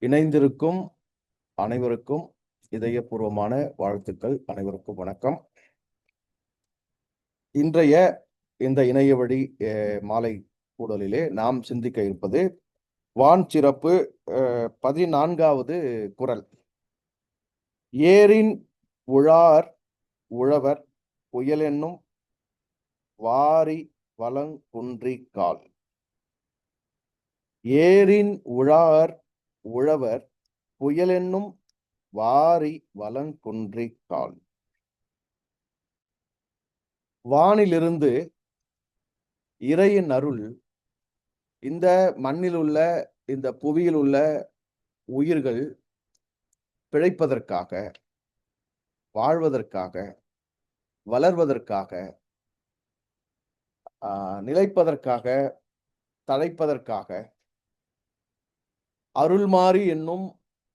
இணைந்திருக்கும் அனைவருக்கும் இதயபூர்வமான வாழ்த்துக்கள். அனைவருக்கும் வணக்கம். இன்றைய இந்த இணைய வழி மாலை கூடலிலே நாம் சிந்திக்க இருப்பது வான் சிறப்பு 14வது குறள். ஏரின் உழார் உழவர் புயலென்னும் வாரி வலங்குன்றிக்கால். ஏரின் உழார் உழவர் புயலென்னும் வாரி வலங்குன்றிக்கால். வானிலிருந்து இறையின் அருள் இந்த மண்ணில் உள்ள இந்த புவியில் உள்ள உயிர்கள் பிழைப்பதற்காக, வாழ்வதற்காக, வளர்வதற்காக, நிலைப்பதற்காக, தழைப்பதற்காக அருள்மாறி என்னும்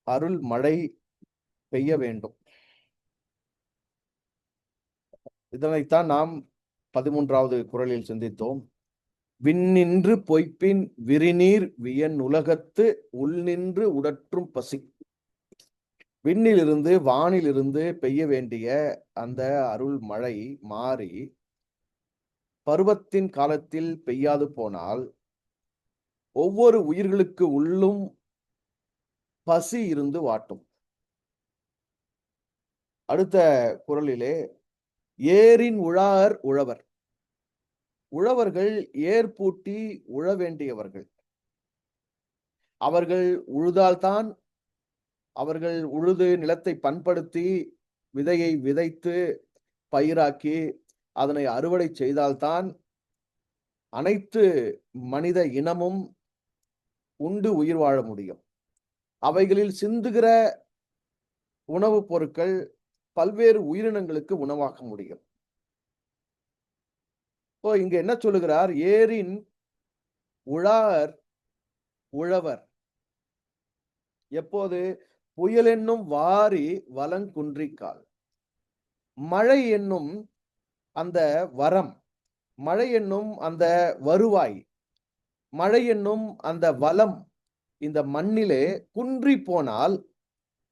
அருள் மழை பெய்ய வேண்டும். இதனைத்தான் நாம் 13வது குறளில் சிந்தித்தோம். விண்ணின்று பொய்ப்பின் விரிநீர் வியன் உலகத்து உள்நின்று உடற்றும் பசி. விண்ணிலிருந்து வானிலிருந்து பெய்ய வேண்டிய அந்த அருள் மழை மாறி பருவத்தின் காலத்தில் பெய்யாது போனால் ஒவ்வொரு உயிர்களுக்கு உள்ளும் பசி இருந்து வாட்டும். அடுத்த குறளிலே ஏரின் உழார் உழவர். உழவர்கள் ஏர் பூட்டி உழ வேண்டியவர்கள். அவர்கள் உழுதால்தான், அவர்கள் உழுது நிலத்தை பண்படுத்தி விதையை விதைத்து பயிராக்கி அதனை அறுவடை செய்தால்தான் அனைத்து மனித இனமும் உண்டு உயிர் வாழ முடியும். அவைகளில் சிந்துகிற உணவுப் பொருட்கள் பல்வேறு உயிரினங்களுக்கு உணவாக்க முடியும். இப்போ இங்க என்ன சொல்லுகிறார்? ஏரின் உழார் உழவர். எப்போது? புயல் என்னும் வாரி வலங்குன்றிக்கால். மழை என்னும் அந்த வரம், மழை என்னும் அந்த வருவாய், மழை என்னும் அந்த வளம் இந்த மண்ணிலே குன்றி போனால்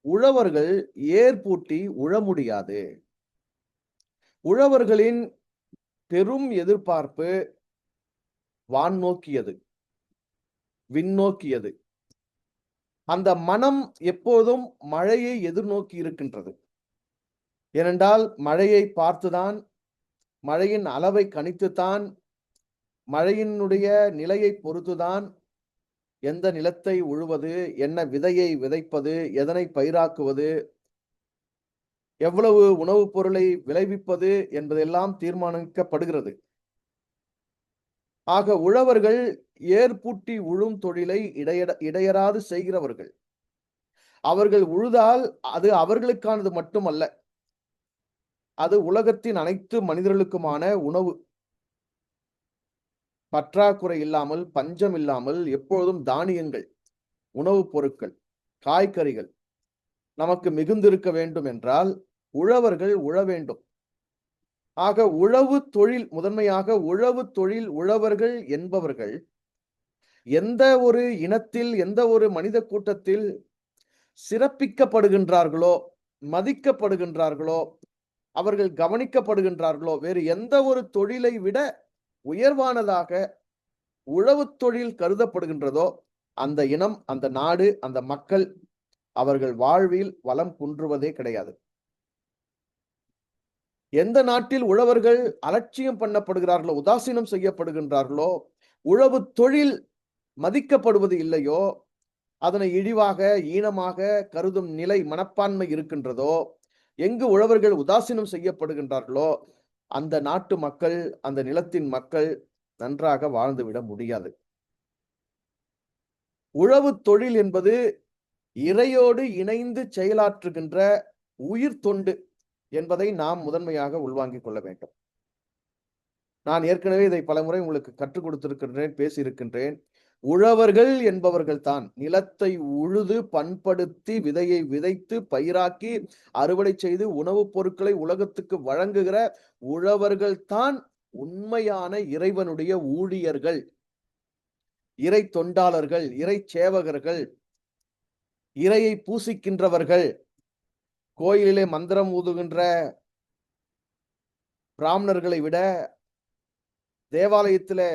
உழவர்கள் ஏர் பூட்டி உழ முடியாது. உழவர்களின் பெரும் எதிர்பார்ப்பு வான் நோக்கியது, விண்ணோக்கியது. அந்த மனம் எப்போதும் மழையை எதிர்நோக்கி இருக்கின்றது. ஏனென்றால் மழையை பார்த்துதான், மழையின் அளவை கணித்துத்தான், மழையினுடைய நிலையை பொறுத்துதான் எந்த நிலத்தை உழுவது, என்ன விதையை விதைப்பது, எதனை பயிராக்குவது, எவ்வளவு உணவுப் பொருளை விளைவிப்பது என்பதெல்லாம் தீர்மானிக்கப்படுகிறது. ஆக உழவர்கள் ஏர் பூட்டி உழும் தொழிலை இடையறாது செய்கிறவர்கள். அவர்கள் உழுதால் அது அவர்களுக்கானது மட்டுமல்ல, அது உலகத்தின் அனைத்து மனிதர்களுக்குமான உணவு. பற்றாக்குறை இல்லாமல், பஞ்சம் இல்லாமல் எப்பொழுதும் தானியங்கள், உணவுப் பொருட்கள், காய்கறிகள் நமக்கு மிகுந்திருக்க வேண்டும் என்றால் உழவர்கள் உழ வேண்டும். ஆக உழவு தொழில், முதன்மையாக உழவு தொழில் உழவர்கள் என்பவர்கள் எந்த ஒரு இனத்தில், எந்த ஒரு மனித கூட்டத்தில் சிறப்பிக்கப்படுகின்றார்களோ, மதிக்கப்படுகின்றார்களோ, அவர்கள் கவனிக்கப்படுகின்றார்களோ, வேறு எந்த ஒரு தொழிலை விட உயர்வானதாக உழவு தொழில் கருதப்படுகின்றதோ அந்த இனம், அந்த நாடு, அந்த மக்கள் அவர்கள் வாழ்வில் வளம் குன்றுவதே கிடையாது. எந்த நாட்டில் உழவர்கள் அலட்சியம் பண்ணப்படுகிறார்களோ, உதாசீனம் செய்யப்படுகின்றார்களோ, உழவு தொழில் மதிக்கப்படுவது இல்லையோ, அதனை இழிவாக, ஈனமாக கருதும் நிலை, மனப்பான்மை இருக்கின்றதோ, எங்கு உழவர்கள் உதாசீனம் செய்யப்படுகின்றார்களோ அந்த நாட்டு மக்கள், அந்த நிலத்தின் மக்கள் நன்றாக வாழ்ந்துவிட முடியாது. உழவு தொழில் என்பது இறையோடு இணைந்து செயலாற்றுகின்ற உயிர் தொண்டு என்பதை நாம் முதன்மையாக உள்வாங்கிக் கொள்ள வேண்டும். நான் ஏற்கனவே இதை பலமுறை உங்களுக்கு கற்றுக் கொடுத்திருக்கின்றேன், பேசியிருக்கின்றேன். உழவர்கள் என்பவர்கள் தான் நிலத்தை உழுது பண்படுத்தி விதையை விதைத்து பயிராக்கி அறுவடை செய்து உணவுப் பொருட்களை உலகத்துக்கு வழங்குகிற உழவர்கள் தான் உண்மையான இறைவனுடைய ஊழியர்கள், இறை தொண்டாளர்கள், இறை சேவகர்கள். இறையை பூசிக்கின்றவர்கள், கோயிலிலே மந்திரம் ஊதுகின்ற பிராமணர்களை விட, தேவாலயத்திலே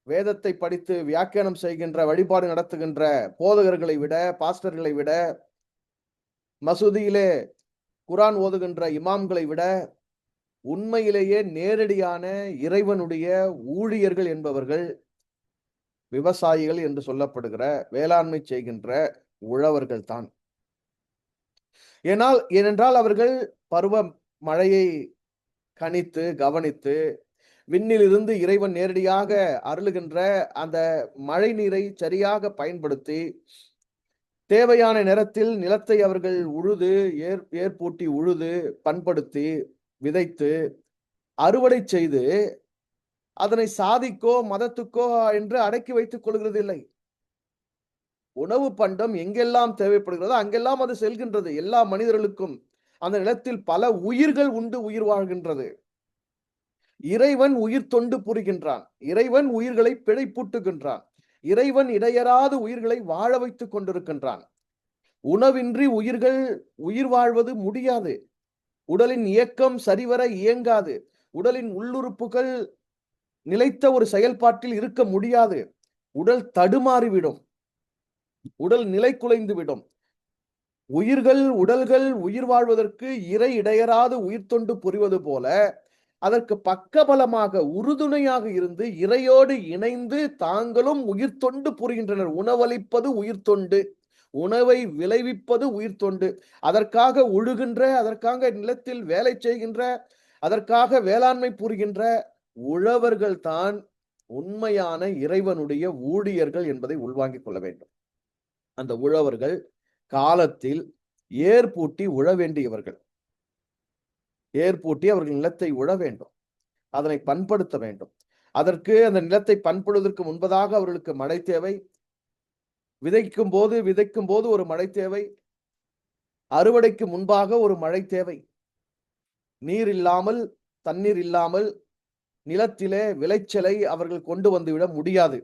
வேதத்தை படித்து வியாக்கியானம் செய்கின்ற, வழிபாடு நடத்துகின்ற போதகர்களை விட, பாஸ்டர்களை விட, மசூதியிலே குரான் ஓதுகின்ற இமாம்களை விட, உண்மையிலேயே நேரடியான இறைவனுடைய ஊழியர்கள் என்பவர்கள் விவசாயிகள் என்று சொல்லப்படுகிற வேளாண்மை செய்கின்ற உழவர்கள் தான். ஏனென்றால் அவர்கள் பருவ மழையை கணித்து கவனித்து, விண்ணிலிருந்து இறைவன் நேரடியாக அருளுகின்ற அந்த மழை நீரை சரியாக பயன்படுத்தி, தேவையான நேரத்தில் நிலத்தை அவர்கள் உழுது ஏற்பூட்டி உழுது பண்படுத்தி விதைத்து அறுவடை செய்து அதனை சாதிக்கோ மதத்துக்கோ என்று அடக்கி வைத்துக் கொள்கிறது இல்லை. உணவு பண்டம் எங்கெல்லாம் தேவைப்படுகிறதோ அங்கெல்லாம் அது செல்கின்றது. எல்லா மனிதர்களுக்கும் அந்த நிலத்தில் பல உயிர்கள் உண்டு உயிர் வாழ்கின்றது. இறைவன் உயிர் தொண்டு புரிகின்றான். இறைவன் உயிர்களை பிழைப்பூட்டுகின்றான். இறைவன் இடையறாது உயிர்களை வாழ வைத்துக் கொண்டிருக்கின்றான். உணவின்றி உயிர்கள் உயிர் வாழ்வது முடியாது. உடலின் இயக்கம் சரிவர இயங்காது. உடலின் உள்ளுறுப்புகள் நிலைத்த ஒரு செயல்பாட்டில் இருக்க முடியாது. உடல் தடுமாறிவிடும். உடல் நிலை குலைந்து விடும். உடல்கள் உயிர் வாழ்வதற்கு இறை இடையறாது உயிர் தொண்டு புரிவது போல, அதற்கு பக்கபலமாக உறுதுணையாக இருந்து இறையோடு இணைந்து தாங்களும் உயிர் தொண்டு புரிகின்றனர். உணவளிப்பது உயிர் தொண்டு, உணவை விளைவிப்பது உயிர் தொண்டு. அதற்காக உழுகின்ற, அதற்காக நிலத்தில் வேலை செய்கின்ற, அதற்காக வேளாண்மை புரிகின்ற உழவர்கள் தான் உண்மையான இறைவனுடைய ஊழியர்கள் என்பதை உள்வாங்கிக் கொள்ள வேண்டும். அந்த உழவர்கள் காலத்தில் ஏற்பூட்டி உழ வேண்டியவர்கள். ஏற்பூட்டி அவர்கள் நிலத்தை உழ வேண்டும், அதனை பண்படுத்த வேண்டும். அதற்கு அந்த நிலத்தை பண்படுவதற்கு முன்பதாக அவர்களுக்கு மழை தேவை. விதைக்கும் போது ஒரு மழை தேவை. அறுவடைக்கு முன்பாக ஒரு மழை தேவை. நீர் இல்லாமல், தண்ணீர் இல்லாமல் நிலத்திலே விளைச்சலை அவர்கள் கொண்டு வந்துவிட முடியாது.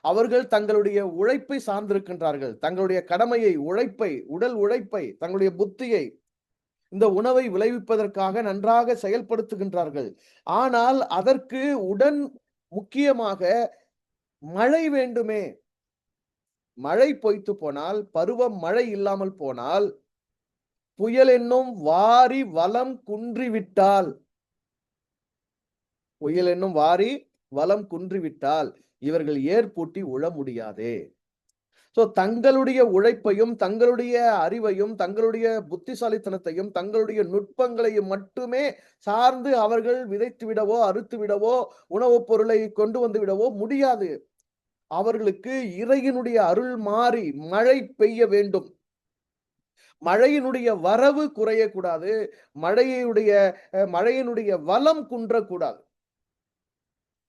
அவர்கள் தங்களுடைய உழைப்பை சார்ந்திருக்கின்றார்கள். தங்களுடைய கடமையை, உழைப்பை, உடல் உழைப்பை, தங்களுடைய புத்தியை இந்த உணவை விளைவிப்பதற்காக நன்றாக செயல்படுத்துகின்றார்கள். ஆனால் அதற்கு முக்கியமாக மழை வேண்டுமே. மழை பொய்த்து போனால், பருவம் மழை இல்லாமல் போனால், புயல் என்னும் வாரி வலம் குன்றிவிட்டால், புயல் என்னும் வாரி வலம் குன்றிவிட்டால் இவர்கள் ஏற்பூட்டி உழ முடியாதே. தங்களுடைய உழைப்பையும், தங்களுடைய அறிவையும், தங்களுடைய புத்திசாலித்தனத்தையும், தங்களுடைய நுட்பங்களையும் மட்டுமே சார்ந்து அவர்கள் விதைத்து விடவோ, அறுத்து விடவோ, உணவுப் பொருளை கொண்டு வந்து விடவோ முடியாது. அவர்களுக்கு இறையினுடைய அருள் மாறி மழை பெய்ய வேண்டும். மழையினுடைய வரவு குறையக்கூடாது. மழையினுடைய வளம் குன்றக்கூடாது.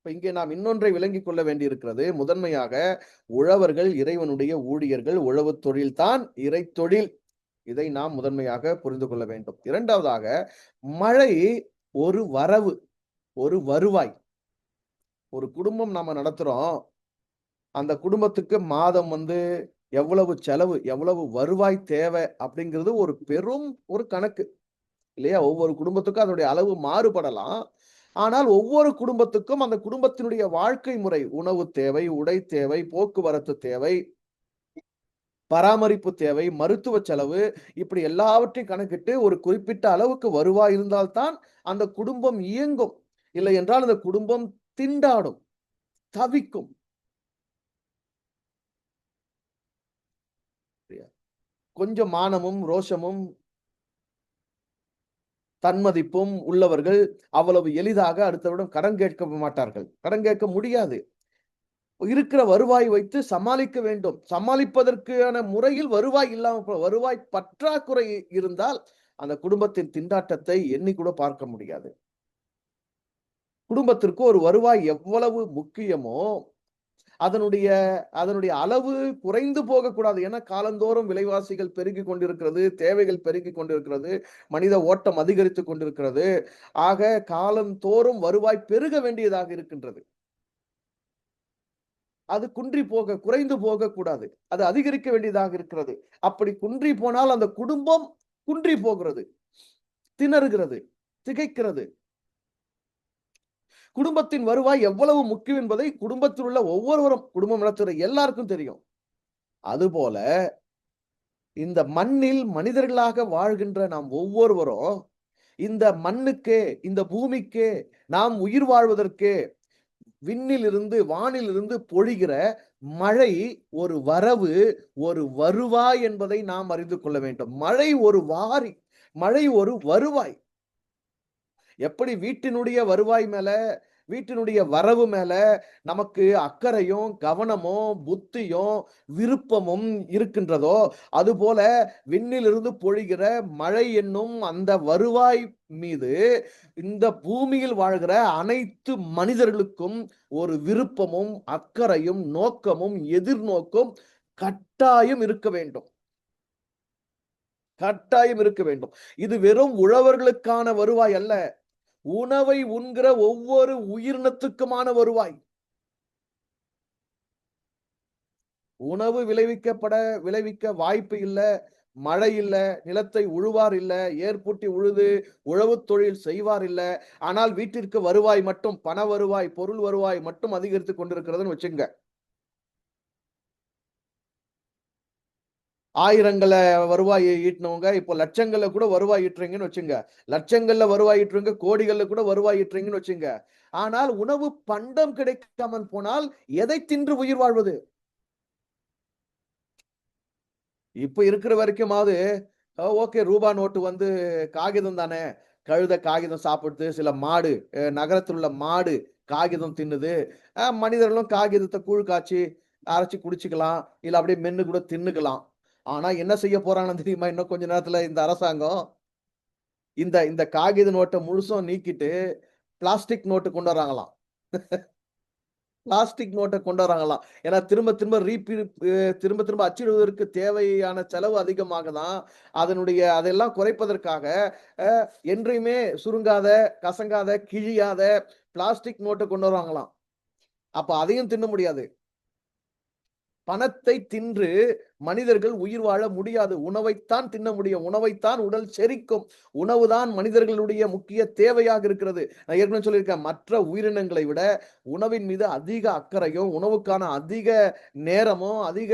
இங்கே நாம் இன்னொன்றை விளங்கிக் கொள்ள வேண்டியிருக்கிறது. முதன்மையாக உழவர்கள் இறைவனுடைய ஊழியர்கள். உழவு தொழில் தான் இறை தொழில். இதை நாம் முதன்மையாக புரிந்து கொள்ள வேண்டும். இரண்டாவதாக, மழை ஒரு வரவு, ஒரு வருவாய். ஒரு குடும்பம் நாம நடத்துறோம். அந்த குடும்பத்துக்கு மாதம் எவ்வளவு செலவு, எவ்வளவு வருவாய் தேவை அப்படிங்கிறது ஒரு பெரும் ஒரு கணக்கு இல்லையா? ஒவ்வொரு குடும்பத்துக்கும் அதனுடைய அளவு மாறுபடலாம். ஆனால் ஒவ்வொரு குடும்பத்துக்கும் அந்த குடும்பத்தினுடைய வாழ்க்கை முறை, உணவு தேவை, உடை தேவை, போக்குவரத்து தேவை, பராமரிப்பு தேவை, மருத்துவ செலவு, இப்படி எல்லாவற்றையும் கணக்கிட்டு ஒரு குறிப்பிட்ட அளவுக்கு வருவாய் இருந்தால்தான் அந்த குடும்பம் இயங்கும். இல்லை என்றால் அந்த குடும்பம் திண்டாடும், தவிக்கும். கொஞ்சம் மானமும் ரோஷமும் தன்மதிப்பும் உள்ளவர்கள் அவ்வளவு எளிதாக அடுத்தவரிடம் கடன் கேட்க மாட்டார்கள். கடன் கேட்க முடியாது. இருக்கிற வருவாய் வைத்து சமாளிக்க வேண்டும். சமாளிப்பதற்கான முறையில் வருவாய் இல்லாமல், வருவாய் பற்றாக்குறை இருந்தால் அந்த குடும்பத்தின் திண்டாட்டத்தை எண்ணி கூட பார்க்க முடியாது. குடும்பத்திற்கு ஒரு வருவாய் எவ்வளவு முக்கியமோ அதனுடைய அளவு குறைந்து போகக்கூடாது. ஏன்னா காலந்தோறும் விலைவாசிகள் பெருகி கொண்டிருக்கிறது, தேவைகள் பெருகி கொண்டிருக்கிறது, மனித ஓட்டம் அதிகரித்துக் கொண்டிருக்கிறது. ஆக காலந்தோறும் வருவாய் பெருக வேண்டியதாக இருக்கின்றது. அது குன்றி போக குறைந்து போக கூடாது. அது அதிகரிக்க வேண்டியதாக இருக்கிறது. அப்படி குன்றி போனால் அந்த குடும்பம் குன்றி போகிறது, திணறுகிறது, திகைக்கிறது. குடும்பத்தின் வருவாய் எவ்வளவு முக்கியம் என்பதை குடும்பத்தில் உள்ள ஒவ்வொருவரும், குடும்பம் நடத்துகிற எல்லாருக்கும் தெரியும். அதுபோல இந்த மண்ணில் மனிதர்களாக வாழ்கின்ற நாம் ஒவ்வொருவரும் இந்த மண்ணுக்கே, இந்த பூமிக்கே, நாம் உயிர் வாழ்வதற்கே விண்ணிலிருந்து வானிலிருந்து பொழிகிற மழை ஒரு வரவு, ஒரு வருவாய் என்பதை நாம் அறிந்து கொள்ள வேண்டும். மழை ஒரு வாரி, மழை ஒரு வருவாய். எப்படி வீட்டினுடைய வருவாய் மேல, வீட்டினுடைய வரவு மேல நமக்கு அக்கறையும், கவனமும், புத்தியும், விருப்பமும் இருக்கின்றதோ, அதுபோல விண்ணிலிருந்து பொழிகிற மழை என்னும் அந்த வருவாய் மீது இந்த பூமியில் வாழ்கிற அனைத்து மனிதர்களுக்கும் ஒரு விருப்பமும், அக்கறையும், நோக்கமும், எதிர்நோக்கும் கட்டாயம் இருக்க வேண்டும். கட்டாயம் இருக்க வேண்டும். இது வெறும் உழவர்களுக்கான வருவாய் அல்ல. உணவை உண்கிற ஒவ்வொரு உயிரினத்துக்குமான வருவாய். உணவு விளைவிக்க வாய்ப்பு இல்ல, மழை இல்ல, நிலத்தை உழுவார் இல்ல, ஏர்பூட்டி உழுது உழவுத் தொழில் செய்வார் இல்ல. ஆனால் வீட்டிற்கு வருவாய் மட்டும், பண வருவாய், பொருள் வருவாய் மட்டும் அதிகரித்துக் கொண்டிருக்கிறதுன்னு வச்சுங்க. ஆயிரங்கள வருவாய் ஈட்டினவங்க இப்போ லட்சங்கள்ல கூட வருவாய் ஈட்டுறீங்கன்னு வச்சுங்க. லட்சங்கள்ல வருவாய் ஈட்டுறவங்க கோடிகள்ல கூட வருவாய் ஈட்டுறீங்கன்னு வச்சுங்க. ஆனால் உணவு பண்டம் கிடைக்காமல் போனால் எதை தின்று உயிர் வாழ்வது? இப்ப இருக்கிற வரைக்குமாவது ஓகே, ரூபா நோட்டு வந்து காகிதம் தானே. கழுத காகிதம் சாப்பிடுது. சில மாடு, நகரத்தில் உள்ள மாடு காகிதம் தின்னுது. மனிதர்களும் காகிதத்த கூழ் காய்ச்சி அரைச்சு குடிச்சுக்கலாம். இல்ல அப்படியே மென்னு கூட தின்னுக்கலாம். ஆனா என்ன செய்ய போறாங்கன்னு தெரியுமா? இன்னும் கொஞ்ச நேரத்துல இந்த அரசாங்கம் இந்த இந்த காகித நோட்ட முழுசும் நீக்கிட்டு பிளாஸ்டிக் நோட்டு கொண்டு வராங்களாம். பிளாஸ்டிக் நோட்ட கொண்டு வராங்களாம். ஏன்னா திரும்ப திரும்ப திரும்ப திரும்ப அச்சிடுவதற்கு தேவையான செலவு அதிகமாகுதாம். அதெல்லாம் குறைப்பதற்காக அ என்றையுமே சுருங்காத, கசங்காத, கிழியாத பிளாஸ்டிக் நோட்ட கொண்டு வருவாங்களாம். அப்ப அதையும் தின்ன முடியாது. பணத்தை தின்று மனிதர்கள் உயிர் வாழ முடியாது. உணவைத்தான் தின்ன முடியும். உணவைத்தான் உடல் செரிக்கும். உணவுதான் மனிதர்களுடைய முக்கிய தேவையாக இருக்கிறது. நான் ஏற்கனவே சொல்லியிருக்கேன். மற்ற உயிரினங்களை விட உணவின் மீது அதிக அக்கறையும், உணவுக்கான அதிக நேரமும், அதிக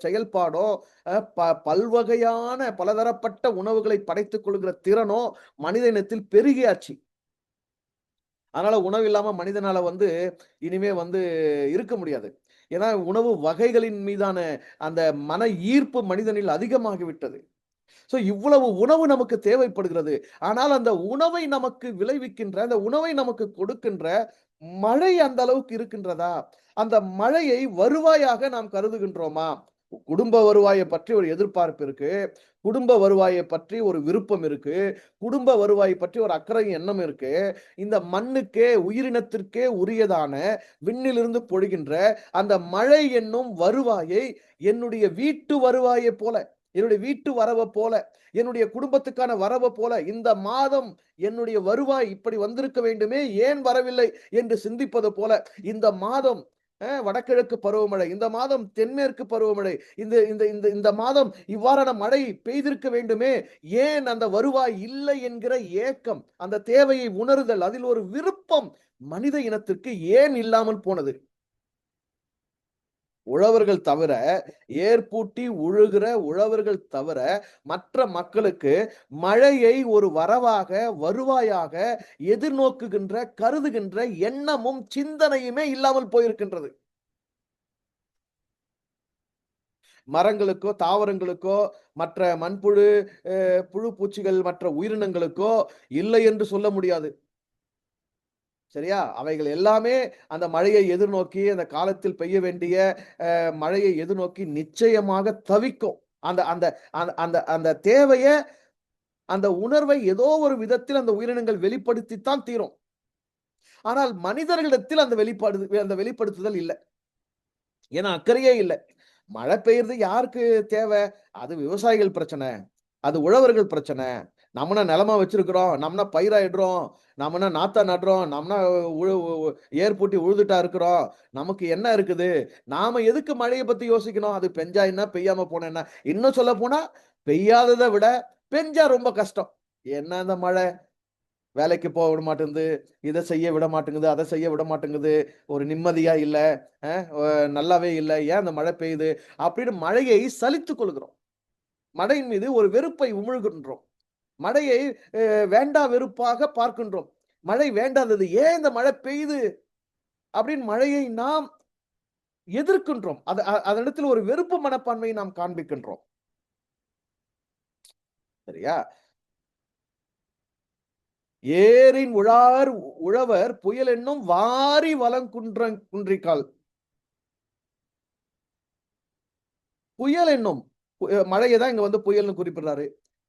செயல்பாடும், பல்வகையான பலதரப்பட்ட உணவுகளை படைத்துக் கொள்கிற திறனும் மனித இனத்தில் பெருகியாச்சு. அதனால உணவு இல்லாம மனிதனால வந்து இனிமே வந்து இருக்க முடியாது. ஏன்னா உணவு வகைகளின் மீதான அந்த மன ஈர்ப்பு மனிதனில் அதிகமாகிவிட்டது. சோ இவ்வளவு உணவு நமக்கு தேவைப்படுகிறது. ஆனால் அந்த உணவை நமக்கு விளைவிக்கின்ற, அந்த உணவை நமக்கு கொடுக்கின்ற மழை அந்த அளவுக்கு இருக்கின்றதா? அந்த மழையை வருவாயாக நாம் கருதுகின்றோமா? குடும்ப வருவாய பற்றி ஒரு எதிர்பார்ப்பு இருக்கு. குடும்ப வருவாய பற்றி ஒரு விருப்பம் இருக்கு. குடும்ப வருவாய் பற்றி ஒரு அக்கறை எண்ணம் இருக்கு. இந்த மண்ணுக்கே, உயிரினத்திற்கே உரியதான விண்ணிலிருந்து பொழிகின்ற அந்த மழை என்னும் வருவாயை என்னுடைய வீட்டு வருவாயைப் போல, என்னுடைய வீட்டு வரவ போல, என்னுடைய குடும்பத்துக்கான வரவ போல, இந்த மாதம் என்னுடைய வருவாய் இப்படி வந்திருக்க வேண்டுமே, ஏன் வரவில்லை என்று சிந்திப்பது போல, இந்த மாதம் வடகிழக்கு பருவமழை, இந்த மாதம் தென்மேற்கு பருவமழை, இந்த இந்த இந்த இந்த மாதம் இவ்வாறான மழை பெய்திருக்க வேண்டுமே, ஏன் அந்த வருவாய் இல்லை என்கிற ஏக்கம், அந்த தேவையை உணருதல், அதில் ஒரு விருப்பம் மனித இனத்திற்கு ஏன் இல்லாமல் போனது? உழவர்கள் தவிர, ஏர்பூட்டி உழுகிற உழவர்கள் தவிர, மற்ற மக்களுக்கு மழையை ஒரு வரவாக, வருவாயாக எதிர்நோக்குகின்ற, கருதுகின்ற எண்ணமும், சிந்தனையுமே இல்லாமல் போயிருக்கின்றது. மரங்களுக்கோ, தாவரங்களுக்கோ, மற்ற மண்புழு, புழு பூச்சிகள், மற்ற உயிரினங்களுக்கோ இல்லை என்று சொல்ல முடியாது. சரியா? அவைகள் எல்லாமே அந்த மழையை எதிர்நோக்கி, அந்த காலத்தில் பெய்ய வேண்டிய மழையை எதிர்நோக்கி நிச்சயமாக தவிக்கும். அந்த அந்த அந்த அந்த அந்த தேவைய, அந்த உணர்வை ஏதோ ஒரு விதத்தில் அந்த உயிரினங்கள் வெளிப்படுத்தித்தான் தீரும். ஆனால் மனிதர்களிடத்தில் அந்த வெளிப்படுத்துதல் இல்ல. ஏன்னா அக்கறையே இல்ல. மழை பெய்யறது யாருக்கு தேவை? அது விவசாயிகள் பிரச்சனை. அது உழவர்கள் பிரச்சனை. நம்மனா நிலமா வச்சிருக்கிறோம், நம்மனா பயிராயிடுறோம், நம்மனா நாத்தா நடுறோம், நம்மனா ஏர் பூட்டி உழுதுட்டா இருக்கிறோம். நமக்கு என்ன இருக்குது? நாம எதுக்கு மழைய பத்தி யோசிக்கணும்? அது பெஞ்சா என்ன? பெய்யாம போனா என்ன? இன்னும் சொல்லப்போனா, பெய்யாதத விட பெஞ்சா ரொம்ப கஷ்டம். என்ன அந்த மழை? வேலைக்கு போக விட மாட்டேங்குது, இத செய்ய விட மாட்டேங்குது, அத செய்ய விட மாட்டேங்குது, ஒரு நிம்மதியா இல்ல, அ அ நல்லாவே இல்ல. ஏன் அந்த மழை பெய்யுது? அப்படின்னு மழையை சலித்துக் கொள்கிறோம். மழையின் மீது ஒரு வெறுப்பை உமிழ்கின்றோம். மழையை வேண்டா வெறுப்பாக பார்க்கின்றோம். மழை வேண்டாதது. ஏன் இந்த மழை பெய்யுது? அப்படின்னு மழையை நாம் எதிர்க்கின்றோம். அதனிடத்தில் ஒரு வெறுப்பு மனப்பான்மையை நாம் காண்பிக்கின்றோம். சரியா? ஏரின் உழவர் புயல் என்னும் வாரி குன்றிக்கால். புயல் என்னும் மழைய தான் இங்க வந்து புயல்னு குறிப்பிடுறாரு.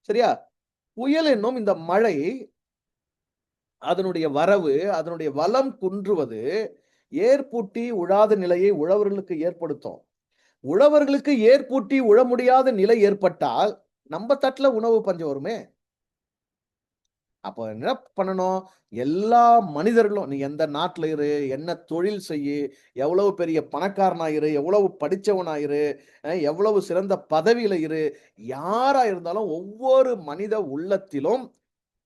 சரியா? புயல் என்னும் இந்த மழை, அதனுடைய வரவு, அதனுடைய வளம் குன்றுவது, ஏர்பூட்டி உழாத நிலையை உழவர்களுக்கு ஏற்படுத்தும். உழவர்களுக்கு ஏர்பூட்டி உழ முடியாத நிலை ஏற்பட்டால், நம்ப தட்டுல உணவு பஞ்சம் வருமே! அப்ப என்ன பண்ணணும்? எல்லா மனிதர்களும், நீ எந்த நாட்டுல இரு, என்ன தொழில் செய்யு, எவ்வளவு பெரிய பணக்காரனா இரு, எவ்வளவு படிச்சவனா இரு, எவ்வளவு சிறந்த பதவியில இரு, யாரா இருந்தாலும் ஒவ்வொரு மனித உள்ளத்திலும்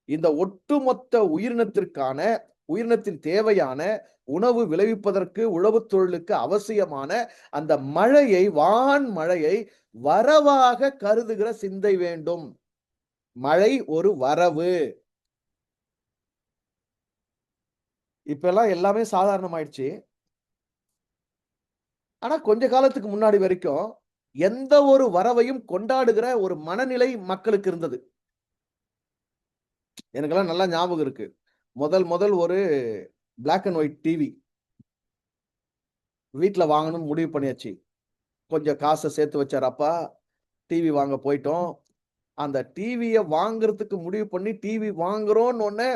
இந்த ஒட்டுமொத்த உயிரினத்தின் தேவையான உணவு விளைவிப்பதற்கு, உழவுத் தொழிலுக்கு அவசியமான அந்த மழையை, வான் மழையை வரவாக கருதுகிற சிந்தை வேண்டும். மழை ஒரு வரவு. இப்பல்லாம் எல்லாமே சாதாரணமாயிடுச்சு. ஆனா கொஞ்ச காலத்துக்கு முன்னாடி வரைக்கும், எந்த ஒரு வரவையும் கொண்டாடுகிற ஒரு மனநிலை மக்களுக்கு இருந்தது. எனக்கெல்லாம் நல்லா ஞாபகம் இருக்கு. முதல் முதல் ஒரு பிளாக் அண்ட் ஒயிட் டிவி வீட்ல வாங்கணும்னு முடிவு பண்ணியாச்சு. கொஞ்சம் காச சேர்த்து வச்சாரு அப்பா. டிவி வாங்க போயிட்டோம். அந்த டிவிய வாங்குறதுக்கு முடிவு பண்ணி, டிவி வாங்குறோம்னோனே,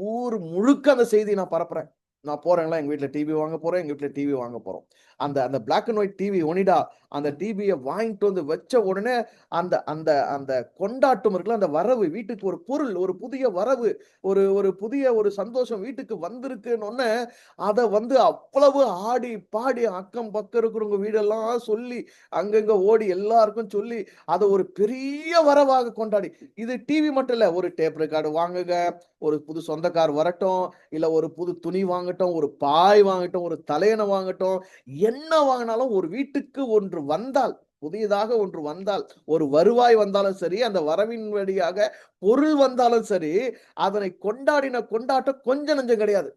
ஊர் முழுக்க அந்த செய்திய நான் பரப்புறேன். நான் போறேன்ல, எங்க வீட்ல டிவி வாங்க போறோம். எங்க வீட்ல டிவி வாங்க போறோம். அந்த அந்த black and white TV Onida, அந்த டிவிய வாங்கிட்டு வந்து வச்ச உடனே, அந்த அந்த அந்த கொண்டாட்டம் இருக்குல்ல, அந்த வரவு வீட்டுக்கு ஒரு பொருள், ஒரு புதிய வரவு, ஒரு ஒரு புதிய ஒரு சந்தோஷம் வீட்டுக்கு வந்திருக்குன்னொன்னே, அத வந்து அவ்வளவு ஆடி, பாடி அக்கம் பக்கம் இருக்கிறவங்க வீடெல்லாம் சொல்லி, அங்கங்க ஓடி எல்லாருக்கும் சொல்லி, அத ஒரு பெரிய வரவாக கொண்டாடி, இது டிவி மட்டும் இல்ல, ஒரு டேப் ரெக்கார்டு வாங்குங்க, ஒரு புது சொந்தக்கார் வரட்டும், இல்ல ஒரு புது துணி வாங்கட்டும், ஒரு பாய் வாங்கட்டும், ஒரு தலையணை வாங்கட்டும், என்ன வாங்கினாலும் ஒரு வீட்டுக்கு ஒன்று வந்தால், புதியதாக ஒன்று வந்தால், ஒரு வருவாய் வந்தாலும் சரி, அந்த வரவின் வழியாக பொருள் வந்தாலும் சரி, அதனை கொண்டாடின கொண்டாட்டம் கொஞ்சம் நஞ்சம் கிடையாது.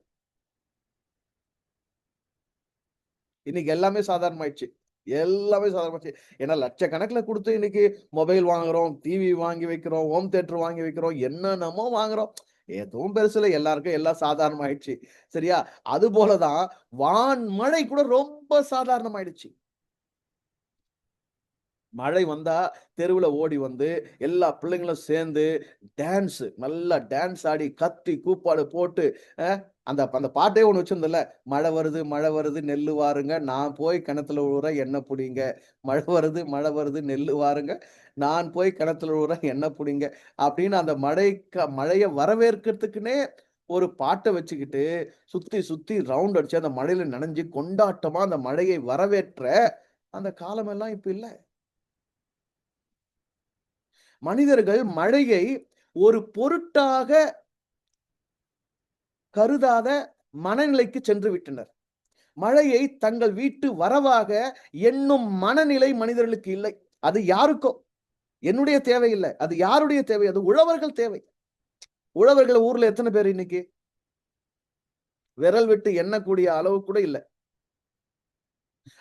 இன்னைக்கு எல்லாமே சாதாரணமாயிடுச்சு. எல்லாமே சாதாரணமாச்சு. ஏன்னா லட்சக்கணக்குல குடுத்து இன்னைக்கு மொபைல் வாங்குறோம், டிவி வாங்கி வைக்கிறோம், ஹோம் தியேட்டர் வாங்கி வைக்கிறோம், என்னென்னமோ வாங்குறோம். எதுவும் பெருசுல்ல. எல்லாருக்கும் எல்லாம் சாதாரணமாயிடுச்சு. சரியா? அதுபோல தான் வான்மழை கூட ரொம்ப சாதாரணமாயிடுச்சு. மழை வந்தா தெருவுல ஓடி வந்து, எல்லா பிள்ளைங்களும் சேர்ந்து நல்லா டான்ஸ் ஆடி, கத்தி, கூப்பாடு போட்டு, அ அந்த அந்த பாட்டே ஒண்ணு வச்சிருந்தோம்ல. மழை வருது நெல்லு வாருங்க, நான் போய் கிணத்துல விழுறேன் என்ன புடிங்க. மழை வருது நெல்லு வாருங்க, நான் போய் கிணத்துல விழுறேன் என்ன புடிங்க. அப்படின்னு அந்த மழைய வரவேற்கிறதுக்குன்னே ஒரு பாட்ட வச்சுக்கிட்டு, சுத்தி சுத்தி ரவுண்ட் அடிச்சு அந்த மழையில நனைஞ்சு கொண்டாட்டமா அந்த மழையை வரவேற்ற அந்த காலமெல்லாம் இப்ப இல்ல. மனிதர்கள் மழையை ஒரு பொருட்டாக கருதாத மனநிலைக்கு சென்று விட்டனர். மழையை தங்கள் வீட்டு வரவாக எண்ணும் மனநிலை மனிதர்களுக்கு இல்லை. அது யாருக்கோ? என்னுடைய தேவை இல்ல. அது யாருடைய தேவை? அது உழவர்கள் தேவை. உழவர்கள் ஊர்ல எத்தன பேர் இன்னைக்கு? விரல் விட்டு எண்ணக்கூடிய அளவு கூட இல்ல.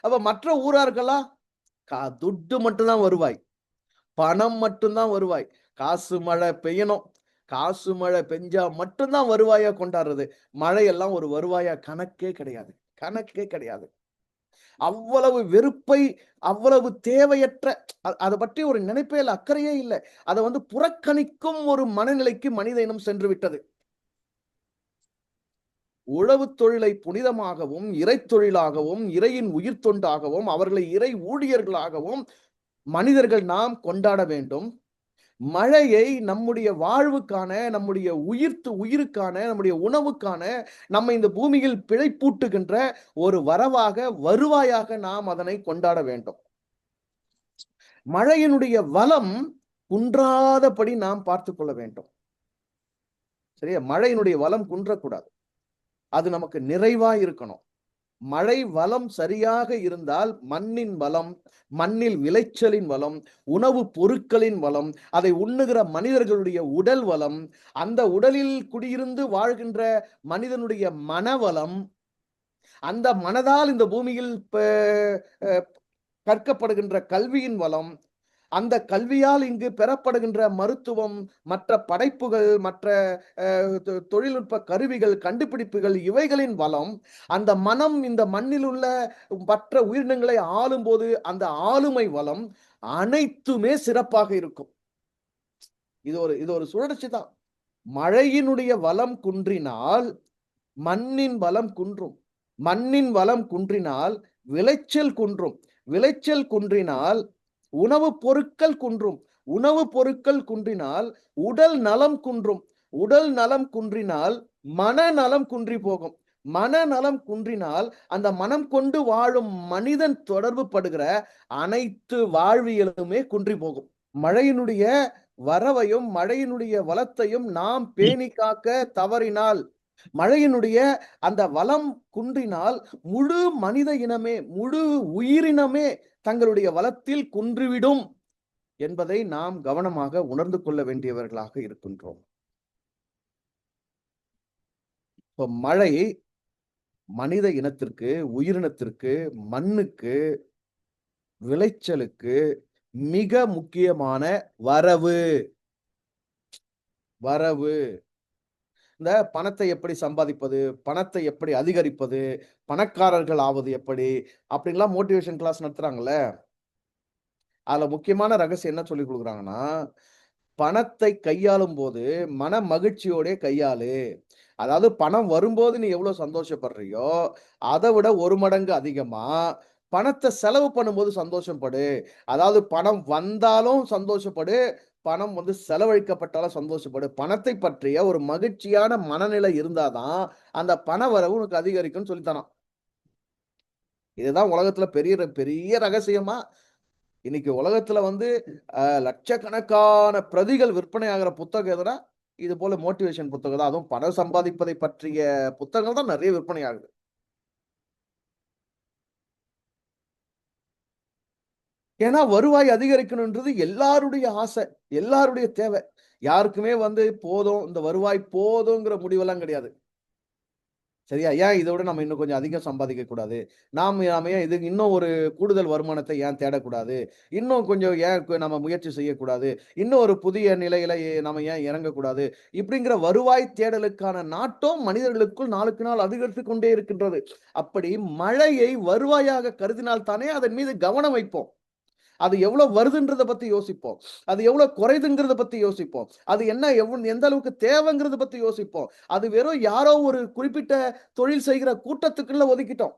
அப்ப மற்ற ஊரார்களா? துட்டு மட்டும் தான் வருவாய். பணம் மட்டும் தான் வருவாய். காசு மழை பெய்யணும். காசு மழை பெஞ்சா மட்டும் தான் வருவாயா கொண்டாடுறது. மழையெல்லாம் ஒரு வருவாயா கணக்கே கிடையாது. கணக்கே கிடையாது. அவ்வளவு வெறுப்பை, அவ்வளவு தேவையற்ற அத பற்றி ஒரு நினைப்பே இல்ல, அக்கறையே இல்ல. அத வந்து புறக்கணிக்கும் ஒரு மனநிலைக்கு மனித இனம் சென்று விட்டது. உழவுத் தொழிலை புனிதமாகவும், இறைத்தொழிலாகவும், இறையின் உயிர் தொண்டாகவும், அவர்களை இறை ஊழியர்களாகவும் மனிதர்கள் நாம் கொண்டாட வேண்டும். மழையை நம்முடைய வாழ்வுக்கான, நம்முடைய உயிருக்கான, நம்முடைய உணவுக்கான, நம்மை இந்த பூமியில் பிழைப்பூட்டுகின்ற ஒரு வருவாயாக நாம் அதனை கொண்டாட வேண்டும். மழையினுடைய வளம் குன்றாதபடி நாம் பார்த்துக் கொள்ள வேண்டும். சரியா? மழையினுடைய வளம் குன்றக்கூடாது. அது நமக்கு நிறைவா இருக்கணும். மழை வளம் சரியாக இருந்தால் மண்ணின் வளம், மண்ணில் விளைச்சலின் வளம், உணவு பொருட்களின் வளம், அதை உண்ணுகிற மனிதர்களுடைய உடல் வளம், அந்த உடலில் குடியிருந்து வாழ்கின்ற மனிதனுடைய மனவளம், அந்த மனதால் இந்த பூமியில் கற்கப்படுகின்ற கல்வியின் வளம், அந்த கல்வியால் இங்கு பெறப்படுகின்ற மருத்துவம், மற்ற படைப்புகள், மற்ற தொழில்நுட்ப கருவிகள், கண்டுபிடிப்புகள், இவைகளின் வளம், அந்த மனம் இந்த மண்ணில் உள்ள மற்ற உயிரினங்களை ஆளும்போது அந்த ஆளுமை வளம் அனைத்துமே சிறப்பாக இருக்கும். இது ஒரு சுழற்சி தான். மழையினுடைய வளம் குன்றினால் மண்ணின் வளம் குன்றும். மண்ணின் வளம் குன்றினால் விளைச்சல் குன்றும். விளைச்சல் குன்றினால் உணவுப் பொருட்கள் குன்றும். உணவுப் பொருட்கள் குன்றினால் உடல் நலம் குன்றும். உடல் நலம் குன்றினால் மனநலம் குன்றி போகும். மனநலம் குன்றினால் அந்த மனம் கொண்டு வாழும் மனிதன் தொடர்பு படுகிற அனைத்து வாழ்வியலுமே குன்றி போகும். மழையினுடைய வரவையும் மழையினுடைய வளத்தையும் நாம் பேணி காக்க தவறினால், மழையினுடைய அந்த வளம் குன்றினால் முழு மனித இனமே, முழு உயிரினமே தங்களுடைய வளத்தில் குன்றிவிடும் என்பதை நாம் கவனமாக உணர்ந்து கொள்ள வேண்டியவர்களாக இருக்கின்றோம். இப்போ மழை மனித இனத்திற்கு, உயிரினத்திற்கு, மண்ணுக்கு, விளைச்சலுக்கு மிக முக்கியமான வரவு. வரவு. இந்த பணத்தை எப்படி சம்பாதிப்பது, பணத்தை எப்படி அதிகரிப்பது, பணக்காரர்கள் ஆவது எப்படி, அப்படின்லாம் மோட்டிவேஷன் கிளாஸ் நடத்துறாங்கல்ல. அதுல முக்கியமான ரகசியம் என்ன சொல்லிக் குடுக்குறாங்கன்னா, பணத்தை கையாளும் போது மன மகிழ்ச்சியோடே கையாளு. அதாவது பணம் வரும்போது நீ எவ்வளவு சந்தோஷப்படுறியோ, அத விட 1 மடங்கு அதிகமா பணத்த செலவு பண்ணும்போது சந்தோஷப்படு. அதாவது பணம் வந்தாலும் சந்தோஷப்படு, பணம் செலவழிக்கப்பட்டாலும் சந்தோஷப்படு. பணத்தை பற்றிய ஒரு மகிழ்ச்சியான மனநிலை இருந்தா தான், அந்த பண வரவு உனக்கு அதிகரிக்கும்னு சொல்லி தரான். இதுதான் உலகத்துல பெரிய பெரிய ரகசியமா இன்னைக்கு உலகத்துல லட்சக்கணக்கான பிரதிகள் விற்பனை ஆகிற புத்தகம் எதுனா, இது போல மோட்டிவேஷன் புத்தகம் தான். அதுவும் பணம் சம்பாதிப்பதை பற்றிய புத்தகங்கள் தான் நெறைய விற்பனை ஆகுது. ஏன்னா வருவாய் அதிகரிக்கணும்ன்றது எல்லாருடைய ஆசை, எல்லாருடைய தேவை. யாருக்குமே போதும், இந்த வருவாய் போதுங்கிற முடிவெல்லாம் கிடையாது. சரியா? ஏன் இத விட நம்ம இன்னும் கொஞ்சம் அதிகம் சம்பாதிக்க கூடாது? நாம ஏன் இதுக்கு இன்னும் ஒரு கூடுதல் வருமானத்தை ஏன் தேடக்கூடாது? இன்னும் கொஞ்சம் ஏன் நம்ம முயற்சி செய்யக்கூடாது? இன்னும் ஒரு புதிய நிலையில நம்ம ஏன் இறங்கக்கூடாது? இப்படிங்கிற வருவாய் தேடலுக்கான நாட்டம் மனிதர்களுக்குள் நாளுக்கு நாள் அதிகரித்துக் கொண்டே இருக்கின்றது. அப்படி மழையை வருவாயாக கருதினால் தானே அதன் மீது கவனம் வைப்போம். அது எவ்வளவு வருதுன்றத பத்தி யோசிப்போம். அது எவ்வளவு குறையுதுங்கிறத பத்தி யோசிப்போம். அது என்ன எந்த அளவுக்கு தேவைங்கிறத பத்தி யோசிப்போம். அது வெறும் யாரோ ஒரு குறிப்பிட்ட தொழில் செய்கிற கூட்டத்துக்குள்ள ஒதுக்கிட்டோம்.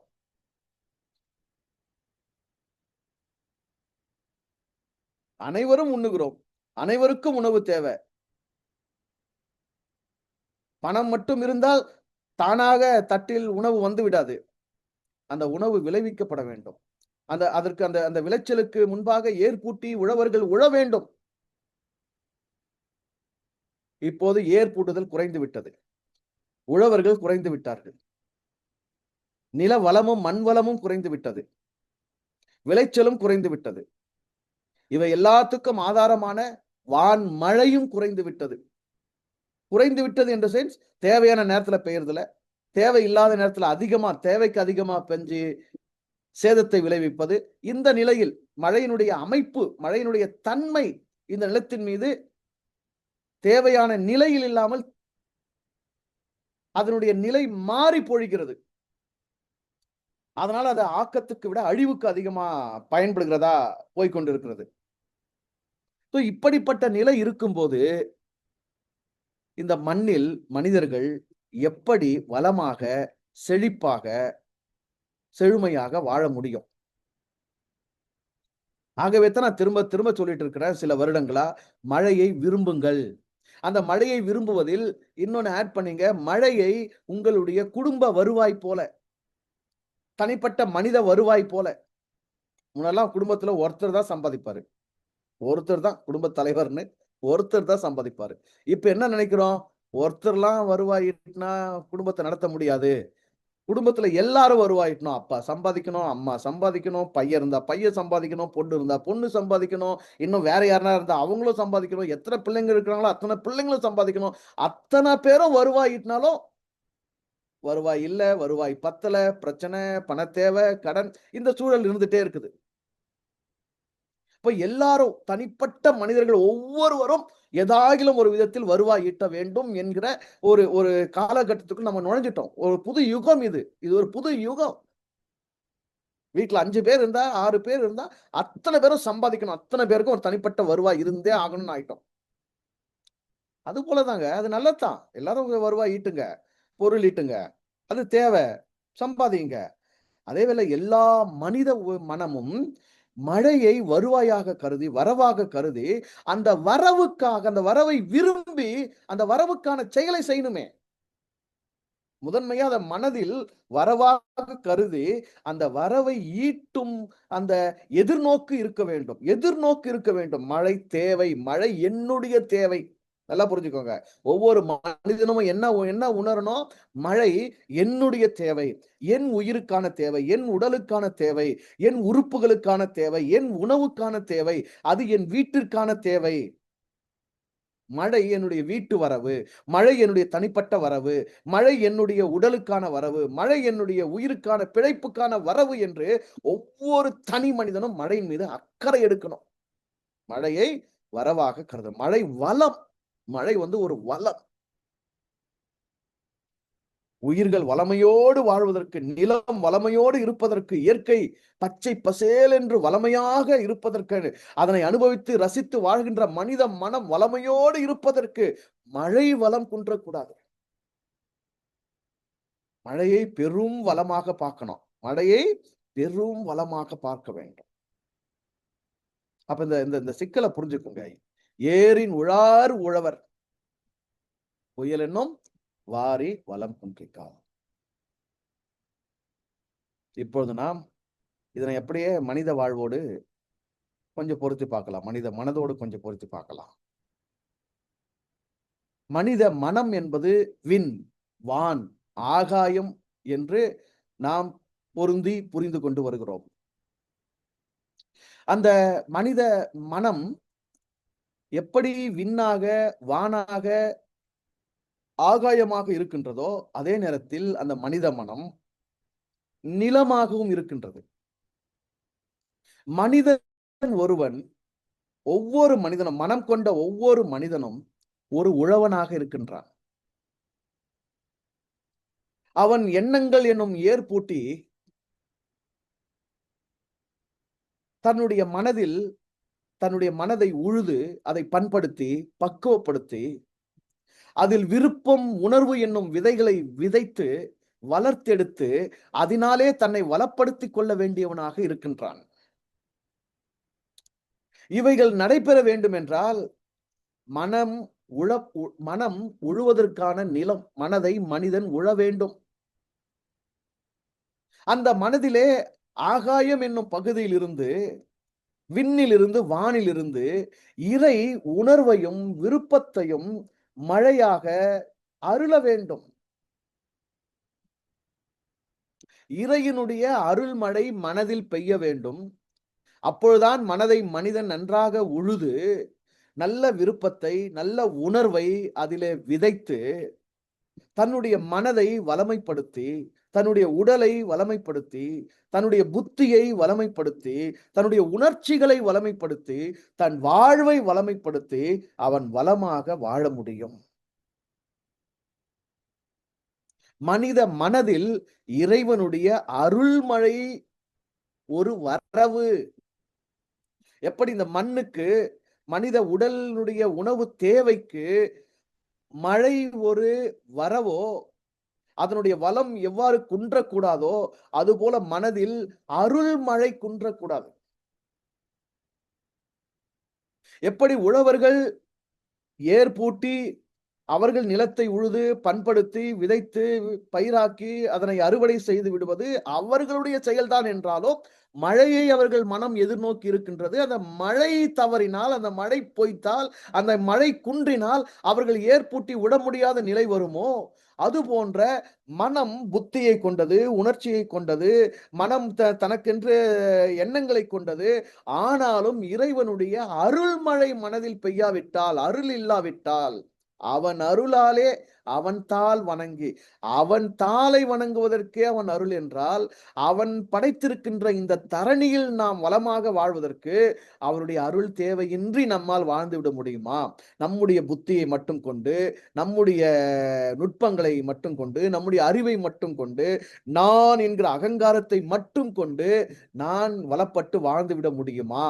அனைவரும் உண்ணுகிறோம். அனைவருக்கும் உணவு தேவை. பணம் மட்டும் இருந்தால் தானாக தட்டில் உணவு வந்து விடாது. அந்த உணவு விளைவிக்கப்பட வேண்டும். அதற்கு அந்த விளைச்சலுக்கு முன்பாக ஏர்பூட்டி உழவர்கள் உழ வேண்டும். இப்போது ஏர்பூட்டுதல் குறைந்து விட்டது. உழவர்கள் குறைந்து விட்டார்கள். நில வளமும் மண் வளமும் குறைந்து விட்டது. விளைச்சலும் குறைந்து விட்டது. இவை எல்லாத்துக்கும் ஆதாரமான வான் மழையும் குறைந்து விட்டது. குறைந்து விட்டது என்ற சென்ஸ் தேவையான நேரத்துல பெய்யறதில்ல. தேவையில்லாத நேரத்துல தேவைக்கு அதிகமா பெஞ்சு சேதத்தை விளைவிப்பது. இந்த நிலையில் மழையினுடைய அமைப்பு, மழையினுடைய தன்மை இந்த நிலத்தின் மீது தேவையான நிலையில் இல்லாமல் அதனுடைய நிலை மாறி பொழிகிறது. அதனால அது ஆக்கத்துக்கு விட அழிவுக்கு அதிகமா பயன்படுகிறதா போய்க்கொண்டிருக்கிறது. இப்படிப்பட்ட நிலை இருக்கும்போது இந்த மண்ணில் மனிதர்கள் எப்படி வளமாக, செழிப்பாக, செழுமையாக வாழ முடியும்? ஆகவே தான் நான் திரும்ப திரும்ப சொல்லிட்டு இருக்கிறேன் சில வருடங்களா, மழையை விரும்புங்கள். அந்த மழையை விரும்புவதில் இன்னொன்னு ஆட் பண்ணீங்க. மழையை உங்களுடைய குடும்ப வருவாய் போல, தனிப்பட்ட மனித வருவாய் போல. முன்னெல்லாம் குடும்பத்துல ஒருத்தர் தான் சம்பாதிப்பாரு. ஒருத்தர் தான் குடும்பத் தலைவர்ன்னு ஒருத்தர் தான் சம்பாதிப்பாரு. இப்ப என்ன நினைக்கிறோம்? ஒருத்தர்லாம் வருவாய் ஈட்டினா குடும்பத்த நடத்த முடியாது. குடும்பத்துல எல்லாரும் வருவாயிட்டணும். அப்பா சம்பாதிக்கணும், அம்மா சம்பாதிக்கணும், பையன் இருந்தா பையன் சம்பாதிக்கணும், பொண்ணு இருந்தா பொண்ணு சம்பாதிக்கணும், இன்னும் வேற யாருனா இருந்தா அவங்களும் சம்பாதிக்கணும். எத்தன பிள்ளைங்க இருக்கிறாங்களோ அத்தன பிள்ளைங்களும் சம்பாதிக்கணும். அத்தன பேரும் வருவாய் ஈட்டினாலும், வருவாய் இல்ல, வருவாய் பத்தல, பிரச்சனை, பணத் தேவை, கடன் இந்த சூழல் இருந்துட்டே இருக்குது. இப்ப எல்லாரும் தனிப்பட்ட மனிதர்கள் ஒவ்வொருவரும் ஏதாகிலும் ஒரு விதத்தில் வருவாய் ஈட்ட வேண்டும் என்கிற ஒரு ஒரு காலகட்டத்துக்குள் நம்ம நுழைஞ்சிட்டோம். ஒரு புது யுகம் இது. இது ஒரு புது யுகம். வீட்ல 5 பேர் இருந்தா, 6 பேர் இருந்தா, அத்தன பேரும் சம்பாதிக்கணும். அத்தன பேருக்கும் ஒரு தனிப்பட்ட வருவாய் இருந்தே ஆகணும்னு ஆயிட்டோம். அது போல தாங்க. அது நல்லது தான். எல்லாரும் வருவாய் ஈட்டுங்க. பொருள் ஈட்டுங்க. அது தேவை. சம்பாதியுங்க. அதேவேளை எல்லா மனித மனமும் மழையை வருவாயாக கருதி, வரவாக கருதி, அந்த வரவுக்காக, அந்த வரவை விரும்பி, அந்த வரவுக்கான செயலை செய்யணுமே! முதன்மையா அத மனதில் வரவாக கருதி, அந்த வரவை ஈட்டும் அந்த எதிர்நோக்கு இருக்க வேண்டும். எதிர்நோக்கு இருக்க வேண்டும். மழை தேவை. மழை என்னுடைய தேவை. நல்லா புரிஞ்சுக்கோங்க. ஒவ்வொரு மனிதனும் என்ன என்ன உணரணும்? மழை என்னுடைய தேவை. என் உயிருக்கான தேவை. என் உடலுக்கான தேவை. என் உறுப்புகளுக்கான தேவை. என் உணவுக்கான தேவை. அது என் வீட்டிற்கான தேவை. மழை என்னுடைய வீட்டு வரவு, மழை என்னுடைய தனிப்பட்ட வரவு, மழை என்னுடைய உடலுக்கான வரவு, மழை என்னுடைய உயிருக்கான பிழைப்புக்கான வரவு என்று ஒவ்வொரு தனி மனிதனும் மழையின் மீது அக்கறை எடுக்கணும். மழையை வரவாக கருதணும். மழை வளம். மழை வந்து ஒரு வளம். உயிர்கள் வளமையோடு வாழ்வதற்கு, நிலம் வளமையோடு இருப்பதற்கு, இயற்கை பச்சை பசேல் என்று வளமையாக இருப்பதற்கு, அதனை அனுபவித்து ரசித்து வாழ்கின்ற மனித மனம் வளமையோடு இருப்பதற்கு மழை வளம் குன்றக்கூடாது. மழையை பெரும் வளமாக பார்க்கணும். மழையை பெரும் வளமாக பார்க்க வேண்டும். அப்ப இந்த இந்த இந்த சிக்கலை புரிஞ்சுக்குங்க. ஏரின் உழார் உழவர் புயல் என்னும் வாரி வளம் குன்றிக்கால். இப்பொழுது நாம் இதனை அப்படியே மனித வாழ்வோடு கொஞ்சம் பொருத்தி பார்க்கலாம். மனித மனதோடு கொஞ்சம் பொருத்தி பார்க்கலாம். மனித மனம் என்பது விண், வான், ஆகாயம் என்று நாம் பொருந்தி புரிந்து கொண்டு வருகிறோம். அந்த மனித மனம் எப்படி விண்ணாக, வானாக, ஆகாயமாக இருக்கின்றதோ அதே நேரத்தில் அந்த மனித மனம் நிலமாகவும் இருக்கின்றது. மனிதன் ஒருவன் ஒவ்வொரு மனிதனும் மனம் கொண்ட ஒவ்வொரு மனிதனும் ஒரு உழவனாக இருக்கின்றான். அவன் எண்ணங்கள் என்னும் ஏர் பூட்டி தன்னுடைய மனதில் தன்னுடைய மனதை உழுது அதை பண்படுத்தி பக்குவப்படுத்தி அதில் விருப்பம் உணர்வு என்னும் விதைகளை விதைத்து வளர்த்தெடுத்து அதனாலே தன்னை வளப்படுத்திக் கொள்ள வேண்டியவனாக இருக்கின்றான். இவைகள் நடைபெற வேண்டும் என்றால் மனம் மனம் உழுவதற்கான நிலம், மனதை மனிதன் உழ வேண்டும். அந்த மனதிலே ஆகாயம் என்னும் பகுதியில் இருந்து, விண்ணிலிருந்து, வானிலிருந்து இறை உணர்வையும் விருப்பத்தையும் மழையாக அருள வேண்டும். இறையினுடைய அருள்மழை மனதில் பெய்ய வேண்டும். அப்பொழுதுதான் மனதை மனிதன் நன்றாக உழுது நல்ல விருப்பத்தை, நல்ல உணர்வை அதிலே விதைத்து தன்னுடைய மனதை வளமைப்படுத்தி, தன்னுடைய உடலை வளமைப்படுத்தி, தன்னுடைய புத்தியை வளமைப்படுத்தி, தன்னுடைய உணர்ச்சிகளை வளமைப்படுத்தி, தன் வாழ்வை வளமைப்படுத்தி அவன் வளமாக வாழ முடியும். மனித மனதில் இறைவனுடைய அருள்மழை ஒரு வரவு. எப்படி இந்த மண்ணுக்கு மனித உடலினுடைய உணவு தேவைக்கு மழை ஒரு வரவோ, அதனுடைய வளம் எவ்வாறு குன்றக்கூடாதோ அதுபோல மனதில் அருள் மழை குன்றக்கூடாது. எப்படி உழவர்கள் ஏர் பூட்டி அவர்கள் நிலத்தை உழுது, பண்படுத்தி, விதைத்து, பயிராக்கி, அதனை அறுவடை செய்து விடுவது அவர்களுடைய செயல்தான் என்றாலும், மழையை அவர்கள் மனம் எதிர்நோக்கி இருக்கின்றது. அந்த மழை தவறினால், அந்த மழை பொய்த்தால், அந்த மழை குன்றினால் அவர்கள் ஏற்பூட்டி விட முடியாத நிலை வருமோ? அதுபோன்ற மனம் புத்தியை கொண்டது, உணர்ச்சியை கொண்டது, மனம் தனக்கென்று எண்ணங்களை கொண்டது. ஆனாலும் இறைவனுடைய அருள்மழை மனதில் பெய்யாவிட்டால், அருள் இல்லாவிட்டால், அவன் அருளாலே அவன் தாள் வணங்கி, அவன் தாளை வணங்குவதற்கே அவன் அருள் என்றால், அவன் படைத்திருக்கின்ற இந்த தரணியில் நாம் வளமாக வாழ்வதற்கு அவனுடைய அருள் தேவையின்றி நம்மால் வாழ்ந்துவிட முடியுமா? நம்முடைய புத்தியை மட்டும் கொண்டு, நம்முடைய நுட்பங்களை மட்டும் கொண்டு, நம்முடைய அறிவை மட்டும் கொண்டு, நான் என்கிற அகங்காரத்தை மட்டும் கொண்டு நான் வளப்பட்டு வாழ்ந்துவிட முடியுமா?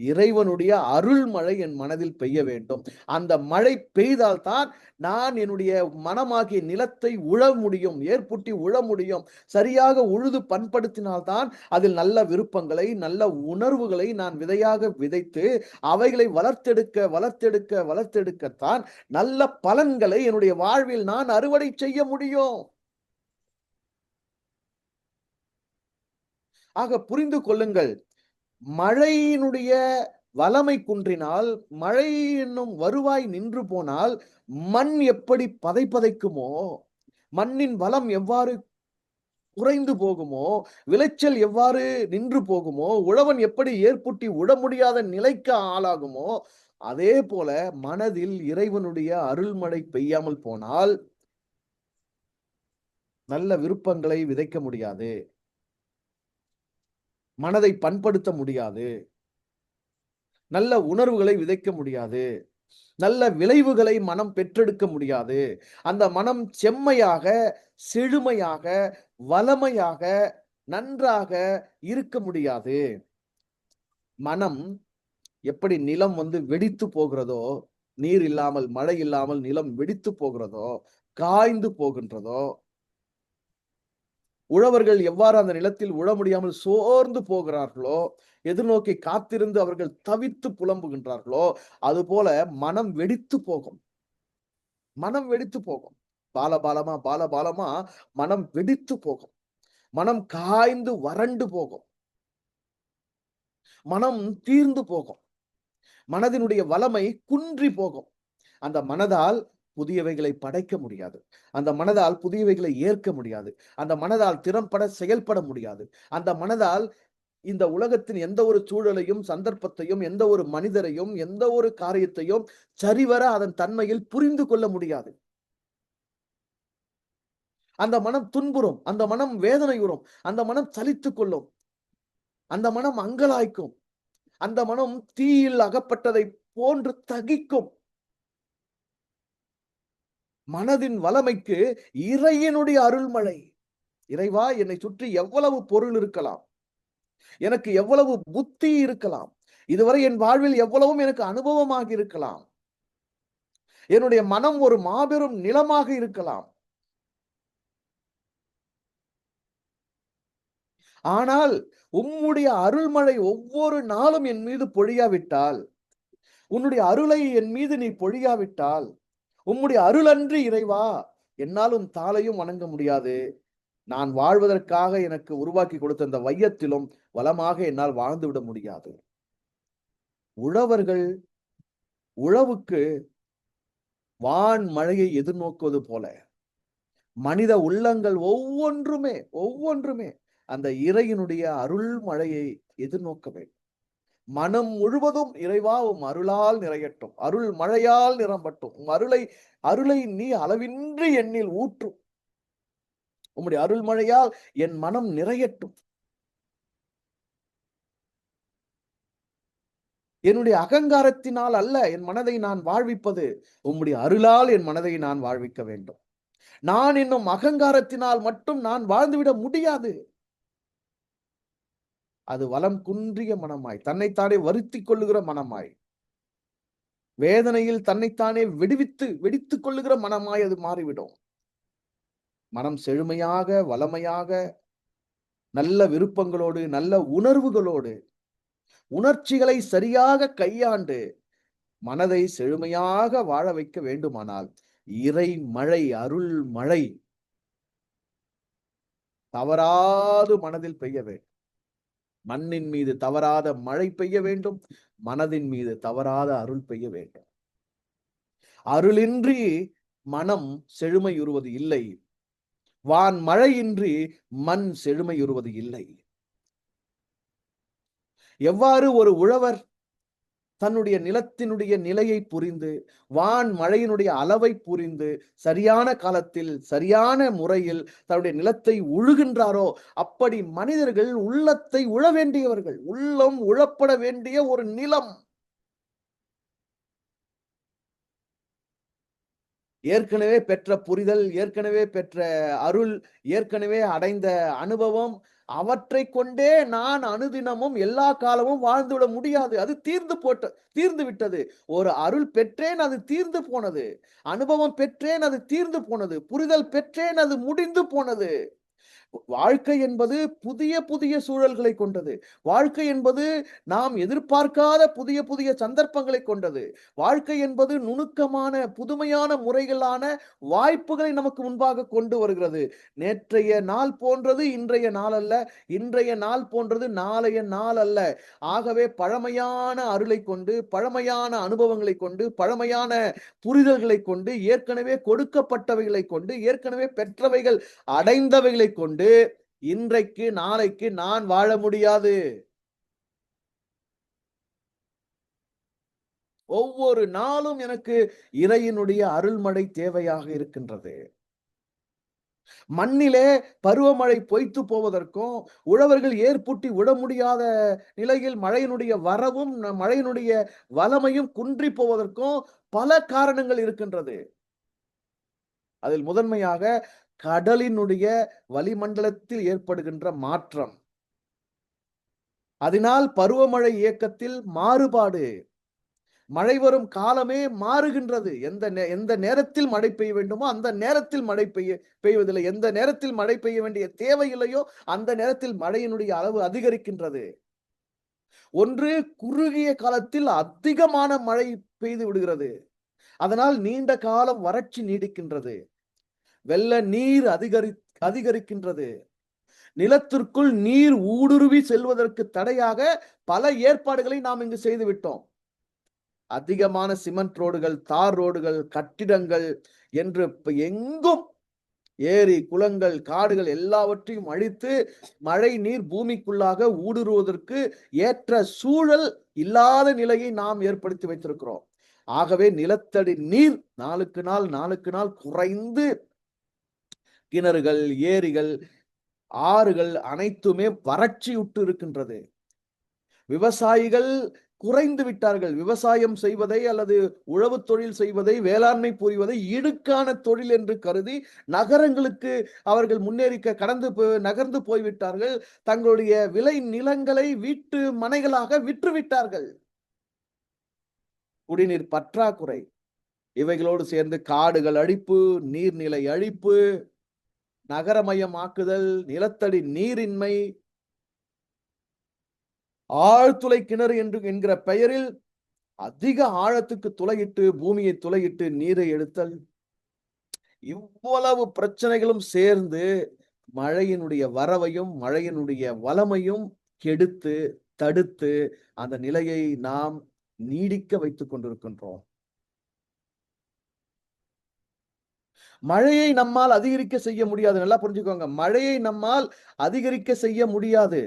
இறைவனுடைய அருள்மழை என் மனதில் பெய்ய வேண்டும். அந்த மழை பெய்தால்தான் நான் என்னுடைய மனமாகிய நிலத்தை உழ முடியும், ஏற்புட்டி உழ முடியும். சரியாக உழுது பண்படுத்தினால்தான் அதில் நல்ல விருப்பங்களை, நல்ல உணர்வுகளை நான் விதையாக விதைத்து அவைகளை வளர்த்தெடுக்கத்தான் நல்ல பலன்களை என்னுடைய வாழ்வில் நான் அறுவடை செய்ய முடியும். ஆக புரிந்து கொள்ளுங்கள். மழையினுடைய வளமை குன்றினால், மழை என்னும் வருவாய் நின்று போனால், மண் எப்படி பதைக்குமோ, மண்ணின் வளம் எவ்வாறு குறைந்து போகுமோ, விளைச்சல் எவ்வாறு நின்று போகுமோ, உழவன் எப்படி ஏற்புட்டி உட முடியாத நிலைக்கு ஆளாகுமோ, அதே போல மனதில் இறைவனுடைய அருள்மழை பெய்யாமல் போனால் நல்ல விருப்பங்களை விதைக்க முடியாது. மனதை பண்படுத்த முடியாது. நல்ல உணர்வுகளை விதைக்க முடியாது. நல்ல விளைவுகளை மனம் பெற்றெடுக்க முடியாது. அந்த மனம் செம்மையாக, செழுமையாக, வளமையாக, நன்றாக இருக்க முடியாது. மனம் எப்படி நிலம் வெடித்து போகிறதோ, நீர் இல்லாமல், மழை இல்லாமல் நிலம் வெடித்து போகிறதோ, காய்ந்து போகின்றதோ, உழவர்கள் எவ்வாறு அந்த நிலத்தில் உழ முடியாமல் சோர்ந்து போகிறார்களோ, எதிர்நோக்கி காத்திருந்து அவர்கள் தவித்து புலம்புகின்றார்களோ, அதுபோல மனம் வெடித்து போகும். மனம் வெடித்து போகும். பாலபாலமா மனம் வெடித்து போகும். மனம் காய்ந்து வறண்டு போகும். மனம் தீர்ந்து போகும். மனதினுடைய வளமை குன்றி போகும். அந்த மனதால் புதியவைகளை படைக்க முடியாது. அந்த மனதால் புதியவைகளை ஏற்க முடியாது. அந்த மனதால் திறம்பட செயல்பட முடியாது. அந்த மனதால் இந்த உலகத்தின் எந்த ஒரு சூழலையும், சந்தர்ப்பத்தையும், எந்த ஒரு மனிதரையும், எந்த ஒரு காரியத்தையும் சரிவர அதன் தன்மையில் புரிந்து கொள்ள முடியாது. அந்த மனம் துன்புறும். அந்த மனம் வேதனையுறும். அந்த மனம் சலித்துக் கொள்ளும். அந்த மனம் அங்கலாய்க்கும். அந்த மனம் தீயில் அகப்பட்டதை போன்று தகிக்கும். மனதின் வளமைக்கு இறைவனுடைய அருள்மழை. இறைவா, என்னை சுற்றி எவ்வளவு பொருள் இருக்கலாம், எனக்கு எவ்வளவு புத்தி இருக்கலாம், இதுவரை என் வாழ்வில் எவ்வளவும் எனக்கு அனுபவமாக இருக்கலாம், என்னுடைய மனம் ஒரு மாபெரும் நிலமாக இருக்கலாம். ஆனால் உம்முடைய அருள்மழை ஒவ்வொரு நாளும் என் மீது பொழியாவிட்டால், உன்னுடைய அருளை என் மீது நீ பொழியாவிட்டால், உம்முடைய அருள் அன்றி இறைவா என்னாலும் தாளையும் வணங்க முடியாது. நான் வாழ்வதற்காக எனக்கு உருவாக்கி கொடுத்த அந்த வையத்திலும் வளமாக என்னால் வாழ்ந்துவிட முடியாது. உழவர்கள் உழவுக்கு வான் மழையை எதிர்நோக்குவது போல மனித உள்ளங்கள் ஒவ்வொன்றுமே அந்த இறையினுடைய அருள் மழையை எதிர்நோக்க வேண்டும். மனம் முழுவதும் இறைவா உம் அருளால் நிறையட்டும், அருள் மழையால் நிரம்பட்டும், அருளை நீ அளவின்றி எண்ணில் ஊற்றும், உம்முடைய அருள் மழையால் என் மனம் நிறையட்டும், என்னுடைய அகங்காரத்தினால் அல்ல என் மனதை நான் வாழ்விப்பது, உம்முடைய அருளால் என் மனதை நான் வாழ்விக்க வேண்டும். நான் என்னும் அகங்காரத்தினால் மட்டும் நான் வாழ்ந்துவிட முடியாது. அது வளம் குன்றிய மனமாய், தன்னைத்தானே வருத்திக் கொள்ளுகிற மனமாய், வேதனையில் தன்னைத்தானே வெடித்துக் கொள்ளுகிற மனமாய் அது மாறிவிடும். மனம் செழுமையாக, வளமையாக, நல்ல விருப்பங்களோடு, நல்ல உணர்வுகளோடு, உணர்ச்சிகளை சரியாக கையாண்டு மனதை செழுமையாக வாழ வைக்க வேண்டுமானால் இறை மழை, அருள் மழை தவறாது மனதில் பெய்ய வேண்டும். மண்ணின் மீது தவறாத மழை பெய்ய வேண்டும். மனதின் மீது தவறாத அருள் பெய்ய வேண்டும். அருளின்றி மனம் செழுமையுறுவது இல்லை. வான் மழையின்றி மண் செழுமையுறுவது இல்லை. எவ்வாறு ஒரு உழவர் தன்னுடைய நிலத்தினுடைய நிலையை புரிந்து, வான் மழையினுடைய அளவை புரிந்து, சரியான காலத்தில் சரியான முறையில் தன்னுடைய நிலத்தை உழுகின்றாரோ, அப்படி மனிதர்கள் உள்ளத்தை உழ வேண்டியவர்கள். உள்ளம் உழப்பட வேண்டிய ஒரு நிலம். ஏற்கனவே பெற்ற புரிதல், ஏற்கனவே பெற்ற அருள், ஏற்கனவே அடைந்த அனுபவம், அவற்றை கொண்டே நான் அனுதினமும் எல்லா காலமும் வாழ்ந்துவிட முடியாது. அது தீர்ந்து விட்டது. ஒரு அருள் பெற்றேன், அது தீர்ந்து போனது. அனுபவம் பெற்றேன், அது தீர்ந்து போனது. புரிதல் பெற்றேன், அது முடிந்து போனது. வாழ்க்கை என்பது புதிய புதிய சூழல்களை கொண்டது. வாழ்க்கை என்பது நாம் எதிர்பார்க்காத புதிய புதிய சந்தர்ப்பங்களை கொண்டது. வாழ்க்கை என்பது நுணுக்கமான புதுமையான முறைகளான வாய்ப்புகளை நமக்கு முன்பாக கொண்டு வருகிறது. நேற்றைய நாள் போன்றது இன்றைய நாள் அல்ல. இன்றைய நாள் போன்றது நாளைய நாள் அல்ல. ஆகவே பழமையான அருளை கொண்டு, பழமையான அனுபவங்களை கொண்டு, பழமையான புரிதல்களை கொண்டு, ஏற்கனவே கொடுக்கப்பட்டவைகளை கொண்டு, ஏற்கனவே பெற்றவைகள் அடைந்தவைகளை கொண்டு இன்றைக்கு நாளைக்கு நான் வாழ முடியாது. ஒவ்வொரு நாளும் எனக்கு இறையினுடைய அருள்மழை தேவையாக இருக்கின்றது. மண்ணிலே பருவமழை பொய்த்து போவதற்கும், உழவர்கள் ஏற்புட்டி விட முடியாத நிலையில் மழையினுடைய வரவும், மழையினுடைய வளமையும் குன்றி போவதற்கும் பல காரணங்கள் இருக்கின்றது. அதில் முதன்மையாக கடலினுடைய வளிமண்டலத்தில் ஏற்படுகின்ற மாற்றம். அதனால் பருவமழை இயக்கத்தில் மாறுபாடு. மழை வரும் காலமே மாறுகின்றது. எந்த நேரத்தில் மழை பெய்ய வேண்டுமோ அந்த நேரத்தில் மழை பெய்வதில்லை. எந்த நேரத்தில் மழை பெய்ய வேண்டிய தேவையில்லையோ அந்த நேரத்தில் மழையினுடைய அளவு அதிகரிக்கின்றது. ஒன்று குறுகிய காலத்தில் அதிகமான மழை பெய்து விடுகிறது. அதனால் நீண்ட காலம் வறட்சி நீடிக்கின்றது. வெள்ள நீர் அதிகரிக்கின்றது. நிலத்திற்குள் நீர் ஊடுருவி செல்வதற்கு தடையாக பல ஏற்பாடுகளை நாம் இங்கு செய்து விட்டோம். அதிகமான சிமெண்ட் ரோடுகள், தார் ரோடுகள், கட்டிடங்கள் என்று எங்கும் ஏரி, குளங்கள், காடுகள் எல்லாவற்றையும் அழித்து மழை நீர் பூமிக்குள்ளாக ஊடுருவதற்கு ஏற்ற சூழல் இல்லாத நிலையை நாம் ஏற்படுத்தி வைத்திருக்கிறோம். ஆகவே நிலத்தடி நீர் நாளுக்கு நாள் குறைந்து கிணறுகள், ஏரிகள், ஆறுகள் அனைத்துமே வறட்சியுற்று இருக்கின்றது. விவசாயிகள் குறைந்து விட்டார்கள். விவசாயம் செய்வதை அல்லது உழவு தொழில் செய்வதை, வேளாண்மை புரிவதை இடுக்கான தொழில் என்று கருதி நகரங்களுக்கு அவர்கள் நகர்ந்து போய்விட்டார்கள். தங்களுடைய விளை நிலங்களை வீட்டு மனைகளாக விற்றுவிட்டார்கள். குடிநீர் பற்றாக்குறை, இவைகளோடு சேர்ந்து காடுகள் அழிப்பு, நீர்நிலை அழிப்பு, நகரமயமாக்குதல், நிலத்தடி நீரின்மை, ஆழ்துளை கிணறு என்கிற பெயரில் அதிக ஆழத்துக்கு துளையிட்டு பூமியை துளையிட்டு நீரை எடுத்தல், இவ்வளவு பிரச்சனைகளும் சேர்ந்து மழையினுடைய வரவையும் மழையினுடைய வளமையும் கெடுத்து தடுத்து அந்த நிலையை நாம் நீடிக்க வைத்துக் கொண்டிருக்கின்றோம். மழையை நம்மால் அதிகரிக்க செய்ய முடியாது. நல்லா புரிஞ்சுக்கோங்க. மழையை நம்மால் அதிகரிக்க செய்ய முடியாது.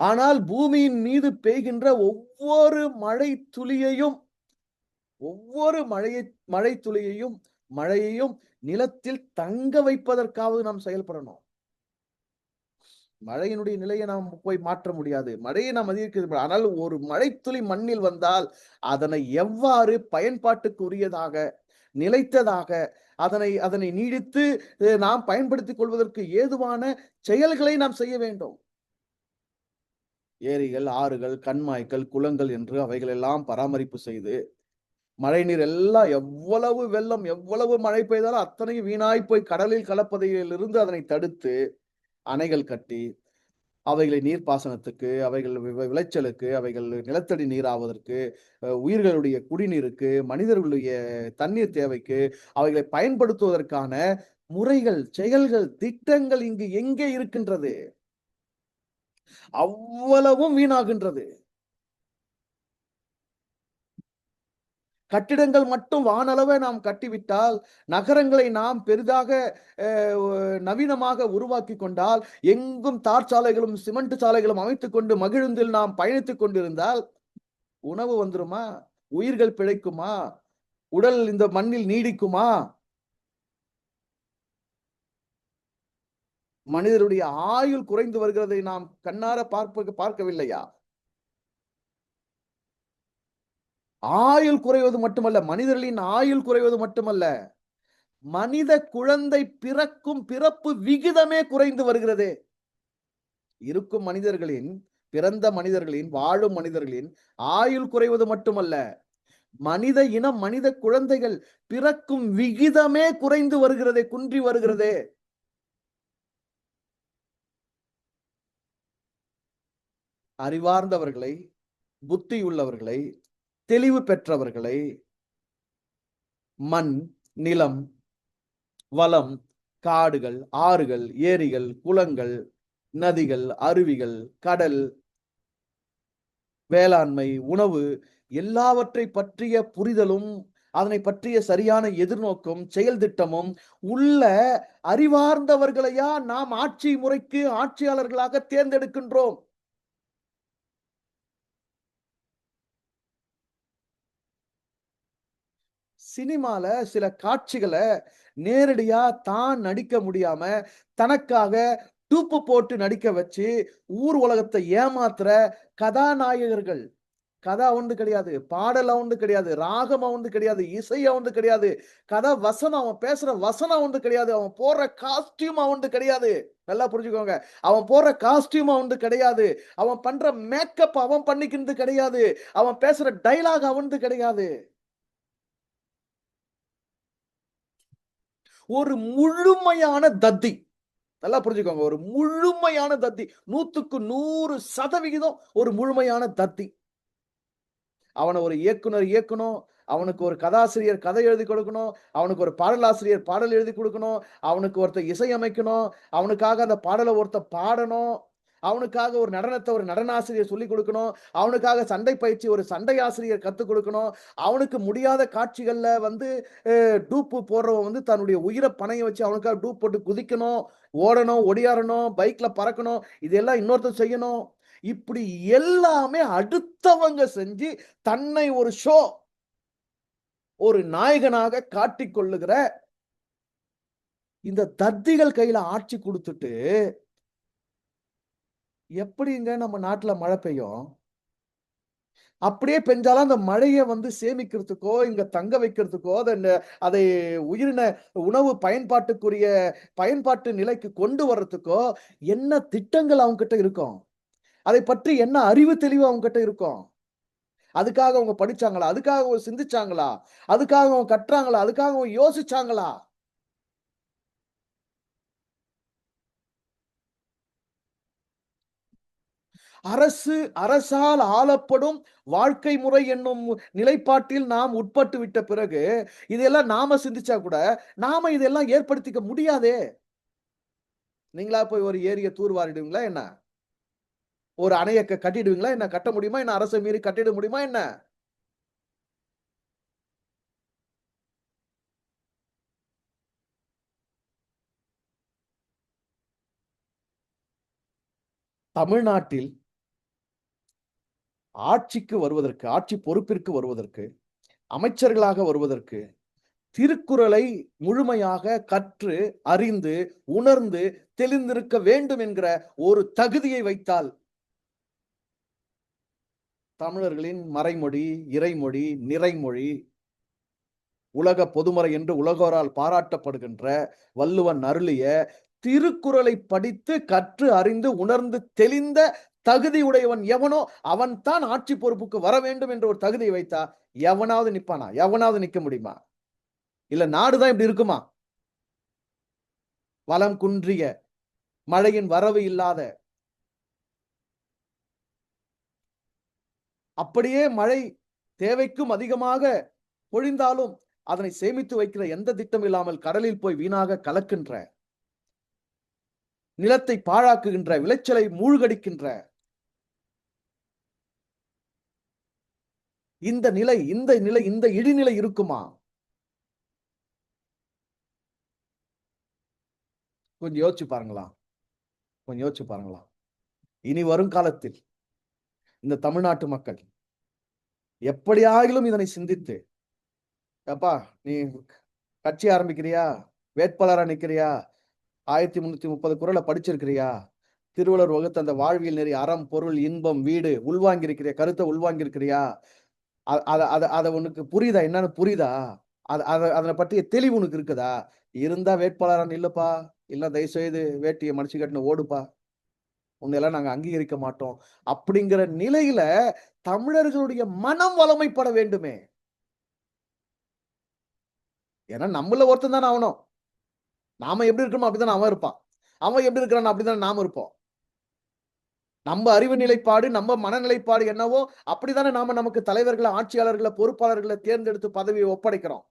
ஆனால் பூமியின் மீது பெய்கின்ற ஒவ்வொரு மழை துளியையும் மழையையும் நிலத்தில் தங்க வைப்பதற்காவது நாம் செயல்படணும். மழையினுடைய நிலையை நாம் போய் மாற்ற முடியாது. மழையை நாம் அதிகரிக்க, ஆனால் ஒரு மழைத்துளி மண்ணில் வந்தால் அதனை எவ்வாறு பயன்பாட்டுக்கு உரியதாக, நிலைத்ததாக, அதனை நீடித்து நாம் பயன்படுத்திக் கொள்வதற்கு ஏதுவான செயல்களை நாம் செய்ய வேண்டும். ஏரிகள், ஆறுகள், கண்மாய்கள், குளங்கள் என்று அவைகள் எல்லாம் பராமரிப்பு செய்து மழைநீர் எல்லாம் எவ்வளவு வெள்ளம், எவ்வளவு மழை பெய்தாலும் அத்தனையும் வீணாய் போய் கடலில் கலப்பதையிலிருந்து அதனை தடுத்து அணைகள் கட்டி அவைகளை நீர்ப்பாசனத்துக்கு, அவைகள் விளைச்சலுக்கு, அவைகள் நிலத்தடி நீராவதற்கு, உயிர்களுடைய குடிநீருக்கு, மனிதர்களுடைய தண்ணீர் தேவைக்கு, அவைகளை பயன்படுத்துவதற்கான முறைகள், செயல்கள், திட்டங்கள் இங்கு எங்கே இருக்கின்றது? அவ்வளவும் வீணாகின்றது. கட்டிடங்கள் மட்டும் வானளவே நாம் கட்டிவிட்டால், நகரங்களை நாம் பெரிதாக அ நவீனமாக உருவாக்கிக் கொண்டால், எங்கும் தார் சாலைகளும், சிமெண்ட் சாலைகளும் அமைத்துக் கொண்டு மகிழுந்தில் நாம் பயணித்துக் கொண்டிருந்தால், உணவு வந்துருமா? உயிர்கள் பிழைக்குமா? உடல் இந்த மண்ணில் நீடிக்குமா? மனிதருடைய ஆயுள் குறைந்து வருகிறதை நாம் கண்ணார பார்க்கவில்லையா? ஆயுள் குறைவது மட்டுமல்ல, மனிதர்களின் ஆயுள் குறைவது மட்டுமல்ல, மனித குழந்தை பிறக்கும் பிறப்பு விகிதமே குறைந்து வருகிறதே. இருக்கும் மனிதர்களின் பிறந்த மனிதர்களின், வாழும் மனிதர்களின் ஆயுள் குறைவது மட்டுமல்ல, மனித இனம், மனித குழந்தைகள் பிறக்கும் விகிதமே குறைந்து வருகிறதே, குன்றி வருகிறதே. அறிவார்ந்தவர்களை, புத்தியுள்ளவர்களை, தெளிவு பெற்றவர்களை, மண், நிலம், வளம், காடுகள், ஆறுகள், ஏரிகள், குளங்கள், நதிகள், அருவிகள், கடல், வேளாண்மை, உணவு எல்லாவற்றை பற்றிய புரிதலும், அதனை பற்றிய சரியான எதிர்நோக்கும், செயல் திட்டமும் உள்ள அறிவார்ந்தவர்களையா நாம் ஆட்சி முறைக்கு ஆட்சியாளர்களாக தேர்ந்தெடுக்கின்றோம். சினிமால சில காட்சிகள நேரடியா தான் நடிக்க முடியாம, தனக்காக டூப்பு போட்டு நடிக்க வச்சு, ஊர் உலகத்த ஏமாத்துற கதாநாயகர்கள். கதை அவன்து கிடையாது. பாடல் அவன்து கிடையாது. ராகம் அவன்து கிடையாது. இசை அவன்து கிடையாது. கதை வசனம் அவன் பேசுற வசனம் அவன்து கிடையாது. அவன் போடுற காஸ்டியூம் அவன்து கிடையாது. நல்லா புரிஞ்சுக்கோங்க. அவன் போடுற காஸ்டியூம் அவன்து கிடையாது. அவன் பண்ற மேக்கப் அவன் பண்ணிக்கிறது கிடையாது. அவன் பேசுற டயலாக் அவன்து கிடையாது. ஒரு முழுமையான தத்தி. நல்லா புரிஞ்சுக்கோங்க. ஒரு முழுமையான தத்தி. 100க்கு 100% ஒரு முழுமையான தத்தி. அவன ஒரு இயக்குனர் இயக்கணும். அவனுக்கு ஒரு கதாசிரியர் கதை எழுதிக் கொடுக்கணும். அவனுக்கு ஒரு பாடலாசிரியர் பாடல் எழுதிக் குடுக்கணும். அவனுக்கு ஒருத்தன் இசையமைக்கணும். அவனுக்காக அந்த பாடல ஒருத்தன் பாடணும். அவனுக்காக ஒரு நடனத்த ஒரு நடனாசிரியர் சொல்லிக் குடுக்கணும். அவனுக்காக சண்டை பயிற்சி ஒரு சண்டை ஆசிரியர் கத்துக் குடுக்கணும். அவனுக்கு முடியாத காட்சிகள்ல வந்து டூப்பு போடுறவன் வந்து தன்னுடைய உயிர பணயம் வச்சு அவனுக்காக டூப் போட்டு குதிக்கணும், ஓடணும், ஒடியாரணும், பைக்ல பறக்கணும். இதெல்லாம் இன்னொருத்தன் செய்யணும். இப்படி எல்லாமே அடுத்தவங்க செஞ்சு தன்னை ஒரு ஒரு நாயகனாக காட்டிக் கொள்ளுகிற இந்த தத்திகள் கையில ஆட்சி குடுத்துட்டு, எப்படிங்க நம்ம நாட்டுல மழை பெய்யும்? அப்படியே பெஞ்சாலும் அந்த மழைய வந்து சேமிக்கிறதுக்கோ, இங்க தங்க வைக்கிறதுக்கோ, அதை உயிரின உணவு பயன்பாட்டுக்குரிய பயன்பாட்டு நிலைக்கு கொண்டு வர்றதுக்கோ, என்ன திட்டங்கள் அவங்ககிட்ட இருக்கும்? அதை பற்றி என்ன அறிவு தெளிவு அவங்ககிட்ட இருக்கும்? அதுக்காக அவங்க படிச்சாங்களா? அதுக்காக அவங்க சிந்திச்சாங்களா? அதுக்காக அவங்க கற்றாங்களா? அதுக்காக அவங்க யோசிச்சாங்களா? அரசால் ஆளப்படும் வாழ்க்கை முறை என்னும் நிலைப்பாட்டில் நாம் உட்பட்டு விட்ட பிறகு, இதெல்லாம் நாம சிந்திச்சா கூட, நாம இதெல்லாம் ஏற்படுத்திக்க முடியாதே! நீங்களா போய் ஒரு ஏரிய தூர்வாரிடுவீங்களா என்ன? ஒரு அணைய கட்டிடுவீங்களா என்ன? கட்ட முடியுமா என்ன? அரச மீறி கட்டிட முடியுமா என்ன? தமிழ்நாட்டில் ஆட்சிக்கு வருவதற்கு, ஆட்சி பொறுப்பிற்கு வருவதற்கு, அமைச்சர்களாக வருவதற்கு, திருக்குறளை முழுமையாக கற்று, அறிந்து, உணர்ந்து, தெளிந்திருக்க வேண்டும் என்கிற ஒரு தகுதியை வைத்தால், தமிழர்களின் மறைமொழி, இறைமொழி, நிறைமொழி, உலக பொதுமறை என்று உலகோரால் பாராட்டப்படுகின்ற வள்ளுவன் அருளிய திருக்குறளை படித்து, கற்று, அறிந்து, உணர்ந்து, தெளிந்த தகுதி உடையவன் எவனோ அவன் தான் ஆட்சி பொறுப்புக்கு வர வேண்டும் என்ற ஒரு தகுதியை வைத்தா, எவனாவது நிப்பானா? எவனாவது நிக்க முடியுமா? இல்ல நாடுதான் இப்படி இருக்குமா? வளம் குன்றிய, மழையின் வரவு இல்லாத, அப்படியே மழை தேவைக்கும் அதிகமாக பொழிந்தாலும் அதனை சேமித்து வைக்கிற எந்த திட்டம் இல்லாமல் கடலில் போய் வீணாக கலக்கின்ற, நிலத்தை பாழாக்குகின்ற, விளைச்சலை மூழ்கடிக்கின்ற இந்த இழிநிலை இருக்குமா? கொஞ்சம் யோசிச்சு பாருங்களா? கொஞ்சம் யோசிச்சு பாருங்களா? இனி வரும் காலத்தில் இந்த தமிழ்நாட்டு மக்கள் எப்படியாகிலும் இதனை சிந்தித்து, "அப்பா நீ கட்சி ஆரம்பிக்கிறியா? வேட்பாளரா நிக்கிறியா? 1330 குறள படிச்சிருக்கிறியா? திருவள்ளுவர் வகுத்த அந்த வாழ்வியல் நெறி அறம், பொருள், இன்பம், வீடு உள்வாங்கி இருக்கிறியா? கருத்த உள்வாங்கி இருக்கிறியா? அ அத அத அத உனக்கு புரியுதா? என்னன்னு புரியுதா? அத அத அதன பற்றிய தெளிவு உனக்கு இருக்குதா? இருந்தா வேட்பாளரா நில்லுப்பா. இல்ல தயவு செய்து வேட்டிய மடிச்சு கட்டின்னு ஓடுப்பா. உன்னையெல்லாம் நாங்க அங்கீகரிக்க மாட்டோம்." அப்படிங்கிற நிலையில தமிழர்களுடைய மனம் வளமைப்பட வேண்டுமே. ஏன்னா நம்மள ஒருத்தன் தானே அவனும். நாம எப்படி இருக்கோமோ அப்படித்தானே அவன் இருப்பான். அவன் எப்படி இருக்கிறானோ அப்படித்தானே நாம இருப்போம். நம்ம அறிவு நிலைப்பாடு, நம்ம மனநிலைப்பாடு என்னவோ அப்படித்தானே நாம நமக்கு தலைவர்கள, ஆட்சியாளர்கள, பொறுப்பாளர்கள தேர்ந்தெடுத்து பதவியை ஒப்படைக்கிறோம்.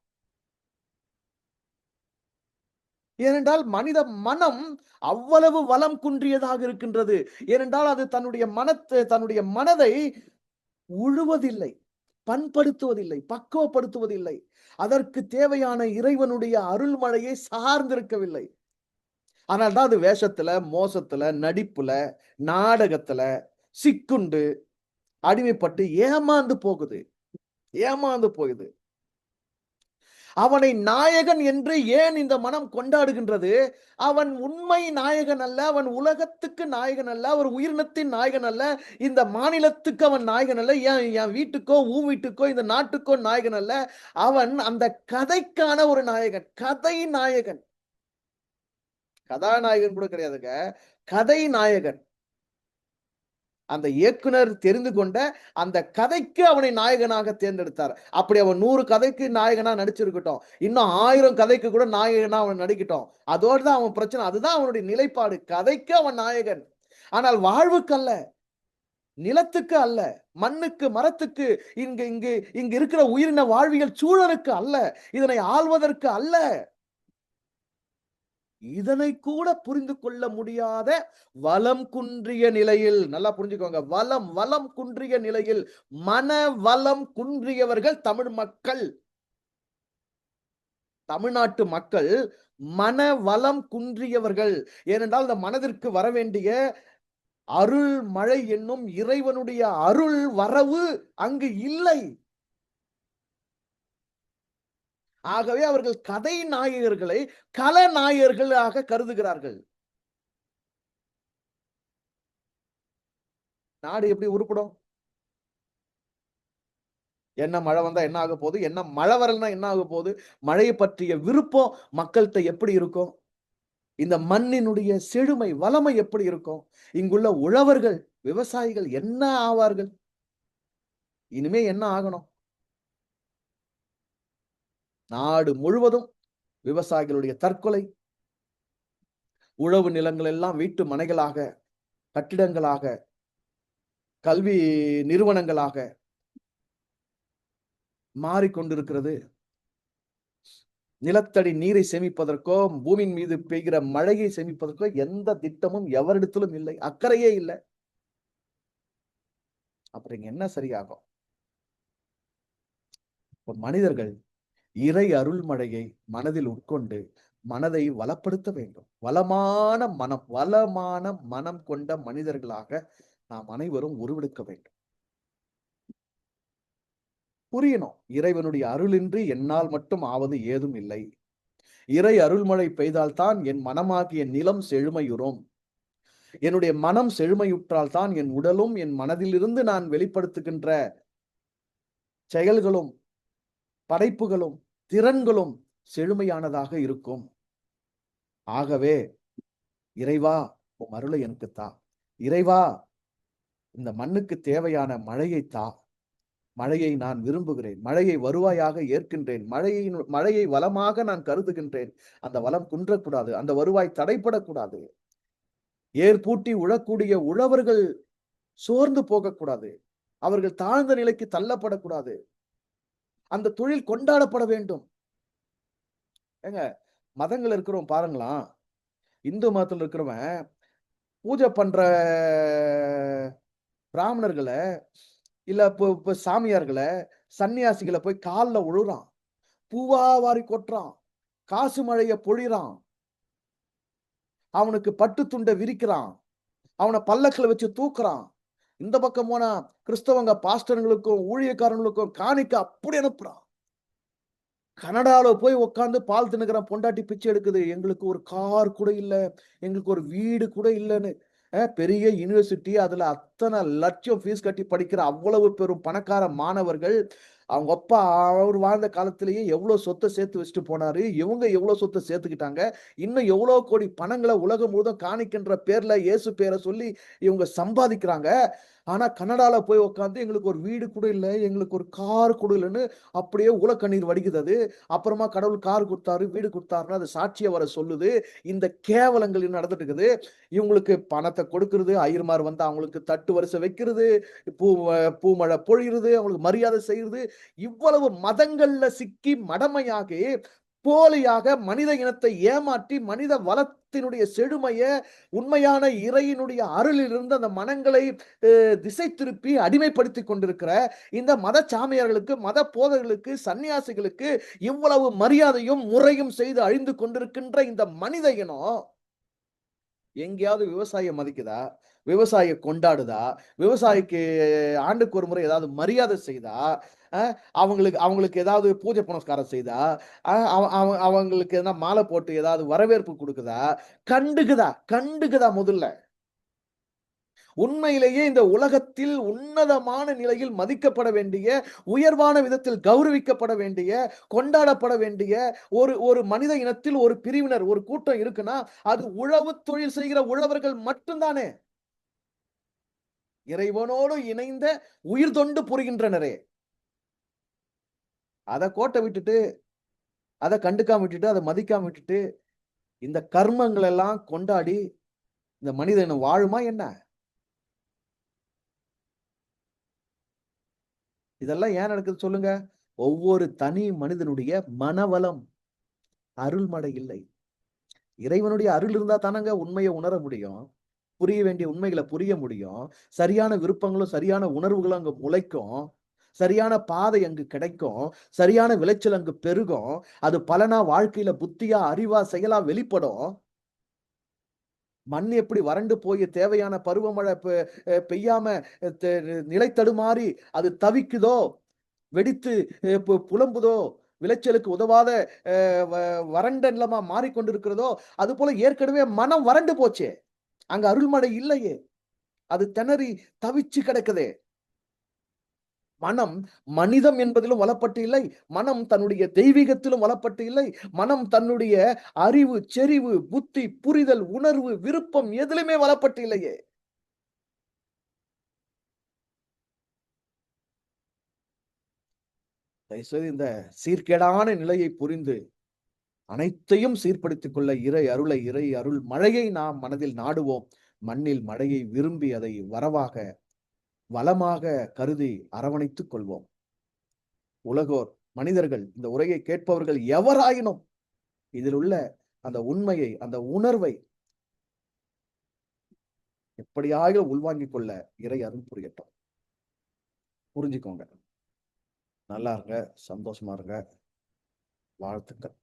ஏனென்றால் மனித மனம் அவ்வளவு வளம் குன்றியதாக இருக்கின்றது. ஏனென்றால் அது தன்னுடைய மனதை உழுவதில்லை, பண்படுத்துவதில்லை, பக்குவப்படுத்துவதில்லை. அதற்கு தேவையான இறைவனுடைய அருள்மழையை சார்ந்திருக்கவில்லை. அதனால தான் அது வேஷத்துல, மோசத்துல, நடிப்புல, நாடகத்துல சிக்குண்டு, அடிமைப்பட்டு ஏமாந்து போகுது. ஏமாந்து போகுது. அவனை நாயகன் என்று ஏன் இந்த மனம் கொண்டாடுகின்றது? அவன் உண்மை நாயகன் அல்ல. அவன் உலகத்துக்கு நாயகன் அல்ல. ஒரு உயிரினத்தின் நாயகன் அல்ல. இந்த மாநிலத்துக்கு அவன் நாயகன் அல்ல. என் வீட்டுக்கோ, உன் வீட்டுக்கோ, இந்த நாட்டுக்கோ நாயகன் அல்ல. அவன் அந்த கதைக்கான ஒரு நாயகன். கதை நாயகன். கதாநாயகன் கூட கிடையாதுங்க. கதை நாயகன். அந்த இயக்குனர் தெரிந்து கொண்ட அந்த கதைக்கு அவனை நாயகனாக தேர்ந்தெடுத்தார். அப்படி அவன் 100 கதைக்கு நாயகனா நடிச்சிருக்கட்டும். இன்னும் 1000 கதைக்கு கூட நாயகனா அவன் நடிக்கட்டும். அதோட தான் அவன் பிரச்சனை. அதுதான் அவனுடைய நிலைப்பாடு. கதைக்கு அவன் நாயகன். ஆனால் வாழ்வுக்கு அல்ல. நிலத்துக்கு அல்ல. மண்ணுக்கு, மரத்துக்கு, இங்கு இங்கு இங்கு இருக்கிற உயிரின வாழ்வியல் சூழலுக்கு அல்ல. இதனை ஆள்வதற்கு அல்ல. இதனை கூட புரிந்து கொள்ள முடியாத வளம் குன்றிய நிலையில், நல்லா புரிஞ்சுக்கோங்க. வளம் குன்றிய நிலையில், மன வளம் குன்றியவர்கள் தமிழ் மக்கள். தமிழ்நாட்டு மக்கள் மன வளம் குன்றியவர்கள். ஏனென்றால் இந்த மனதிற்கு வரவேண்டிய அருள் மழை என்னும் இறைவனுடைய அருள் வரவு அங்கு இல்லை. ஆகவே அவர்கள் கதை நாயகர்களை கலநாயகர்களாக கருதுகிறார்கள். நாடு எப்படி உருப்படும்? என்ன மழை வந்தா என்ன ஆகப் போகுது? என்ன மழை வரலன்னா என்ன ஆகப் போகுது? மழைய பற்றிய விருப்பம் மக்கள்ட்ட எப்படி இருக்கும்? இந்த மண்ணினுடைய செழுமை, வளமை எப்படி இருக்கும்? இங்குள்ள உழவர்கள், விவசாயிகள் என்ன ஆவார்கள்? இனிமே என்ன ஆகணும்? நாடு முழுவதும் விவசாயிகளுடைய தற்கொலை, உழவு நிலங்கள் எல்லாம் வீட்டு மனைகளாக, கட்டிடங்களாக, கல்வி நிறுவனங்களாக மாறிக்கொண்டிருக்கிறது. நிலத்தடி நீரை சேமிப்பதற்கோ, பூமியின் மீது பெய்கிற மழையை சேமிப்பதற்கோ எந்த திட்டமும் எவரிடத்திலும் இல்லை. அக்கறையே இல்ல. அப்புறம் இங்க என்ன சரியாகும்? இப்ப மனிதர்கள் இறை அருள்மழையை மனதில் உட்கொண்டு மனதை வளப்படுத்த வேண்டும். வளமான மனம் கொண்ட மனிதர்களாக நாம் அனைவரும் உருவெடுக்க வேண்டும். புரியணும். இறைவனுடைய அருளின்றி என்னால் மட்டும் ஆவது ஏதும் இல்லை. இறை அருள்மழை பெய்தால்தான் என் மனமாகிய நிலம் செழுமையுறும். என்னுடைய மனம் செழுமையுற்றால் தான் என் உடலும் என் மனதிலிருந்து நான் வெளிப்படுத்துகின்ற செயல்களும், படைப்புகளும், திறன்களும் செழுமையானதாக இருக்கும். ஆகவே இறைவா உம் அருளை எனக்கு தா. இறைவா இந்த மண்ணுக்கு தேவையான மழையை தா. மழையை நான் விரும்புகிறேன். மழையை வருவாயாக ஏற்கின்றேன். மழையை வளமாக நான் கருதுகின்றேன். அந்த வளம் குன்றக்கூடாது. அந்த வருவாய் தடைப்படக்கூடாது. ஏர் பூட்டி உழக்கூடிய உழவர்கள் சோர்ந்து போகக்கூடாது. அவர்கள் தாழ்ந்த நிலைக்கு தள்ளப்படக்கூடாது. அந்த தொழில் கொண்டாடப்பட வேண்டும். ஏங்க, மதங்கள் இருக்கிறவன் பாருங்களா, இந்து மதத்துல இருக்கிறவன் பூஜை பண்ற பிராமணர்கள, இல்ல இப்ப சாமியார்கள, சன்னியாசிகள போய் கால்ல விழுறான். பூவா வாரி கொட்டுறான். காசு மழைய பொழிறான். அவனுக்கு பட்டு துண்ட விரிக்கிறான். அவன பல்லக்குல வச்சு தூக்குறான். இந்த பக்கம் போனா கிறிஸ்தவங்க பாஸ்டர்களுக்கும், ஊழியக்காரங்களுக்கும் காணிக்க அப்படி அனுப்புறான். கனடால போய் உட்கார்ந்து பால் தின்னுகிறான். பொண்டாட்டி பிச்சை எடுக்குது. எங்களுக்கு ஒரு கார் கூட இல்ல. எங்களுக்கு ஒரு வீடு கூட இல்லன்னு. பெரிய யுனிவர்சிட்டி, அதுல அத்தன லட்சம் ஃபீஸ் கட்டி படிக்கிற அவ்வளவு பெரும் பணக்கார மாணவர்கள். அவங்க அப்பா அவர் வாழ்ந்த காலத்திலேயே எவ்வளவு சொத்த சேர்த்து வச்சுட்டு போனாரு. இவங்க எவ்வளவு சொத்த சேர்த்துக்கிட்டாங்க. இன்னும் எவ்வளவு கோடி பணங்கள உலகம் முழுதும் காணிக்கின்ற பேர்ல இயேசு பேர சொல்லி இவங்க சம்பாதிக்கிறாங்க. ஆனா கனடால போய் உட்கார்ந்து எங்களுக்கு ஒரு வீடு கூட இல்ல. எங்களுக்கு ஒரு கார் கூட இல்லன்னு அப்படியே உலக்கண்ணீர் வடிக்குது அது. அப்புறமா கடவுள் கார் குடுத்தாரு, வீடு குடுத்தாருன்னு அது சாட்சியா வர சொல்லுது. இந்த கேவலங்கள் நடந்துட்டு இருக்குது. இவங்களுக்கு பணத்த கொடுக்கிறது, ஐயர்மார் வந்தா அவங்களுக்கு தட்டு வரிசை வைக்கிறது, பூ பூமழை பொழியிறது, அவங்களுக்கு மரியாதை செய்றது. இவ்வளவு மதங்கள்ல சிக்கி மடமையாகி, போலியாக மனித இனத்தை ஏமாற்றி, மனித வளத்தினுடைய செழுமைய, உண்மையான இறையினுடைய அருளிலிருந்து அந்த மனங்களை திசை திருப்பி அடிமைப்படுத்திக் கொண்டிருக்கிற இந்த மத சாமியார்களுக்கு, மத போதகர்களுக்கு, சன்னியாசிகளுக்கு இவ்வளவு மரியாதையும், முறையும் செய்து அழிந்து கொண்டிருக்கின்ற இந்த மனித இனம் எங்கேயாவது விவசாயிய மதிக்குதா? விவசாயிய கொண்டாடுதா? விவசாயிக்கு ஆண்டுக்கு ஒரு முறை ஏதாவது மரியாதை செய்தா? அ அவங்களுக்கு அவங்களுக்கு ஏதாவது பூஜை புனஸ்காரம் செய்தா? அ அவ அவ அவங்களுக்கு எதனா மாலை போட்டு ஏதாவது வரவேற்பு குடுக்குதா? கண்டுக்குதா? கண்டுக்குதா முதல்ல? உண்மையிலேயே இந்த உலகத்தில் உன்னதமான நிலையில் மதிக்கப்பட வேண்டிய, உயர்வான விதத்தில் கௌரவிக்கப்பட வேண்டிய, கொண்டாடப்பட வேண்டிய ஒரு ஒரு மனித இனத்தில் ஒரு பிரிவினர், ஒரு கூட்டம் இருக்குன்னா, அது உழவு தொழில் செய்கிற உழவர்கள் மட்டும் தானே. இறைவனோடு இணைந்த உயிர் தொண்டு புரிகின்றனரே. அத கோட்ட விட்டுட்டு, அத கண்டுக்காம விட்டுட்டு, அத மதிக்காம விட்டுட்டு, இந்த கர்மங்கள் எல்லாம் கொண்டாடி, இந்த மனித இனம் வாழுமா என்ன? இதெல்லாம் ஏன் நடக்குது சொல்லுங்க? ஒவ்வொரு தனி மனிதனுடைய மனவளம், அருள்மழை இல்லை. இறைவனுடைய அருள் இருந்தா தானங்க உண்மைய உணர முடியும். புரிய வேண்டிய உண்மைகள புரிய முடியும். சரியான விருப்பங்களும், சரியான உணர்வுகளும் அங்க முளைக்கும். சரியான பாதை அங்கு கிடைக்கும். சரியான விளைச்சல் அங்கு பெருகும். அது பலனா வாழ்க்கையில புத்தியா, அறிவா, செயலா வெளிப்படும். மண் எப்படி வறண்டு போய் தேவையான பருவமழை பெய்யாம தெ நிலை தடுமாறி அது தவிக்குதோ, வெடித்து புலம்புதோ, விளைச்சலுக்கு உதவாத அ வ வறண்ட நிலமா மாறிக்கொண்டிருக்கிறதோ, அதுபோல ஏற்கனவே மனம் வறண்டு போச்சே. அங்க அருள்மழை இல்லையே. அது திணறி தவிச்சு கிடக்குதே. மனம் மனிதம் என்பதிலும் வளப்பட்டு இல்லை. மனம் தன்னுடைய தெய்வீகத்திலும் வளப்பட்டு இல்லை. மனம் தன்னுடைய அறிவு, செறிவு, புத்தி, புரிதல், உணர்வு, விருப்பம் எதிலுமே வளப்பட்டு இல்லையே. தயவுசெய்து இந்த சீர்கேடான நிலையை புரிந்து அனைத்தையும் சீர்படுத்திக் கொள்ள இறை அருள் மழையை நாம் மனதில் நாடுவோம். மண்ணில் மழையை விரும்பி அதை வரவாக, வளமாக கருதி அரவணைத்துக் கொள்வோம். உலகோர், மனிதர்கள், இந்த உரையை கேட்பவர்கள் எவராயினும் இதில் உள்ள அந்த உண்மையை, அந்த உணர்வை எப்படியாக உள்வாங்கிக் கொள்ள இறை அருள் புரியட்டும். புரிஞ்சுக்கோங்க. நல்லா இருங்க, சந்தோஷமா இருங்க. வாழ்த்துக்கள்.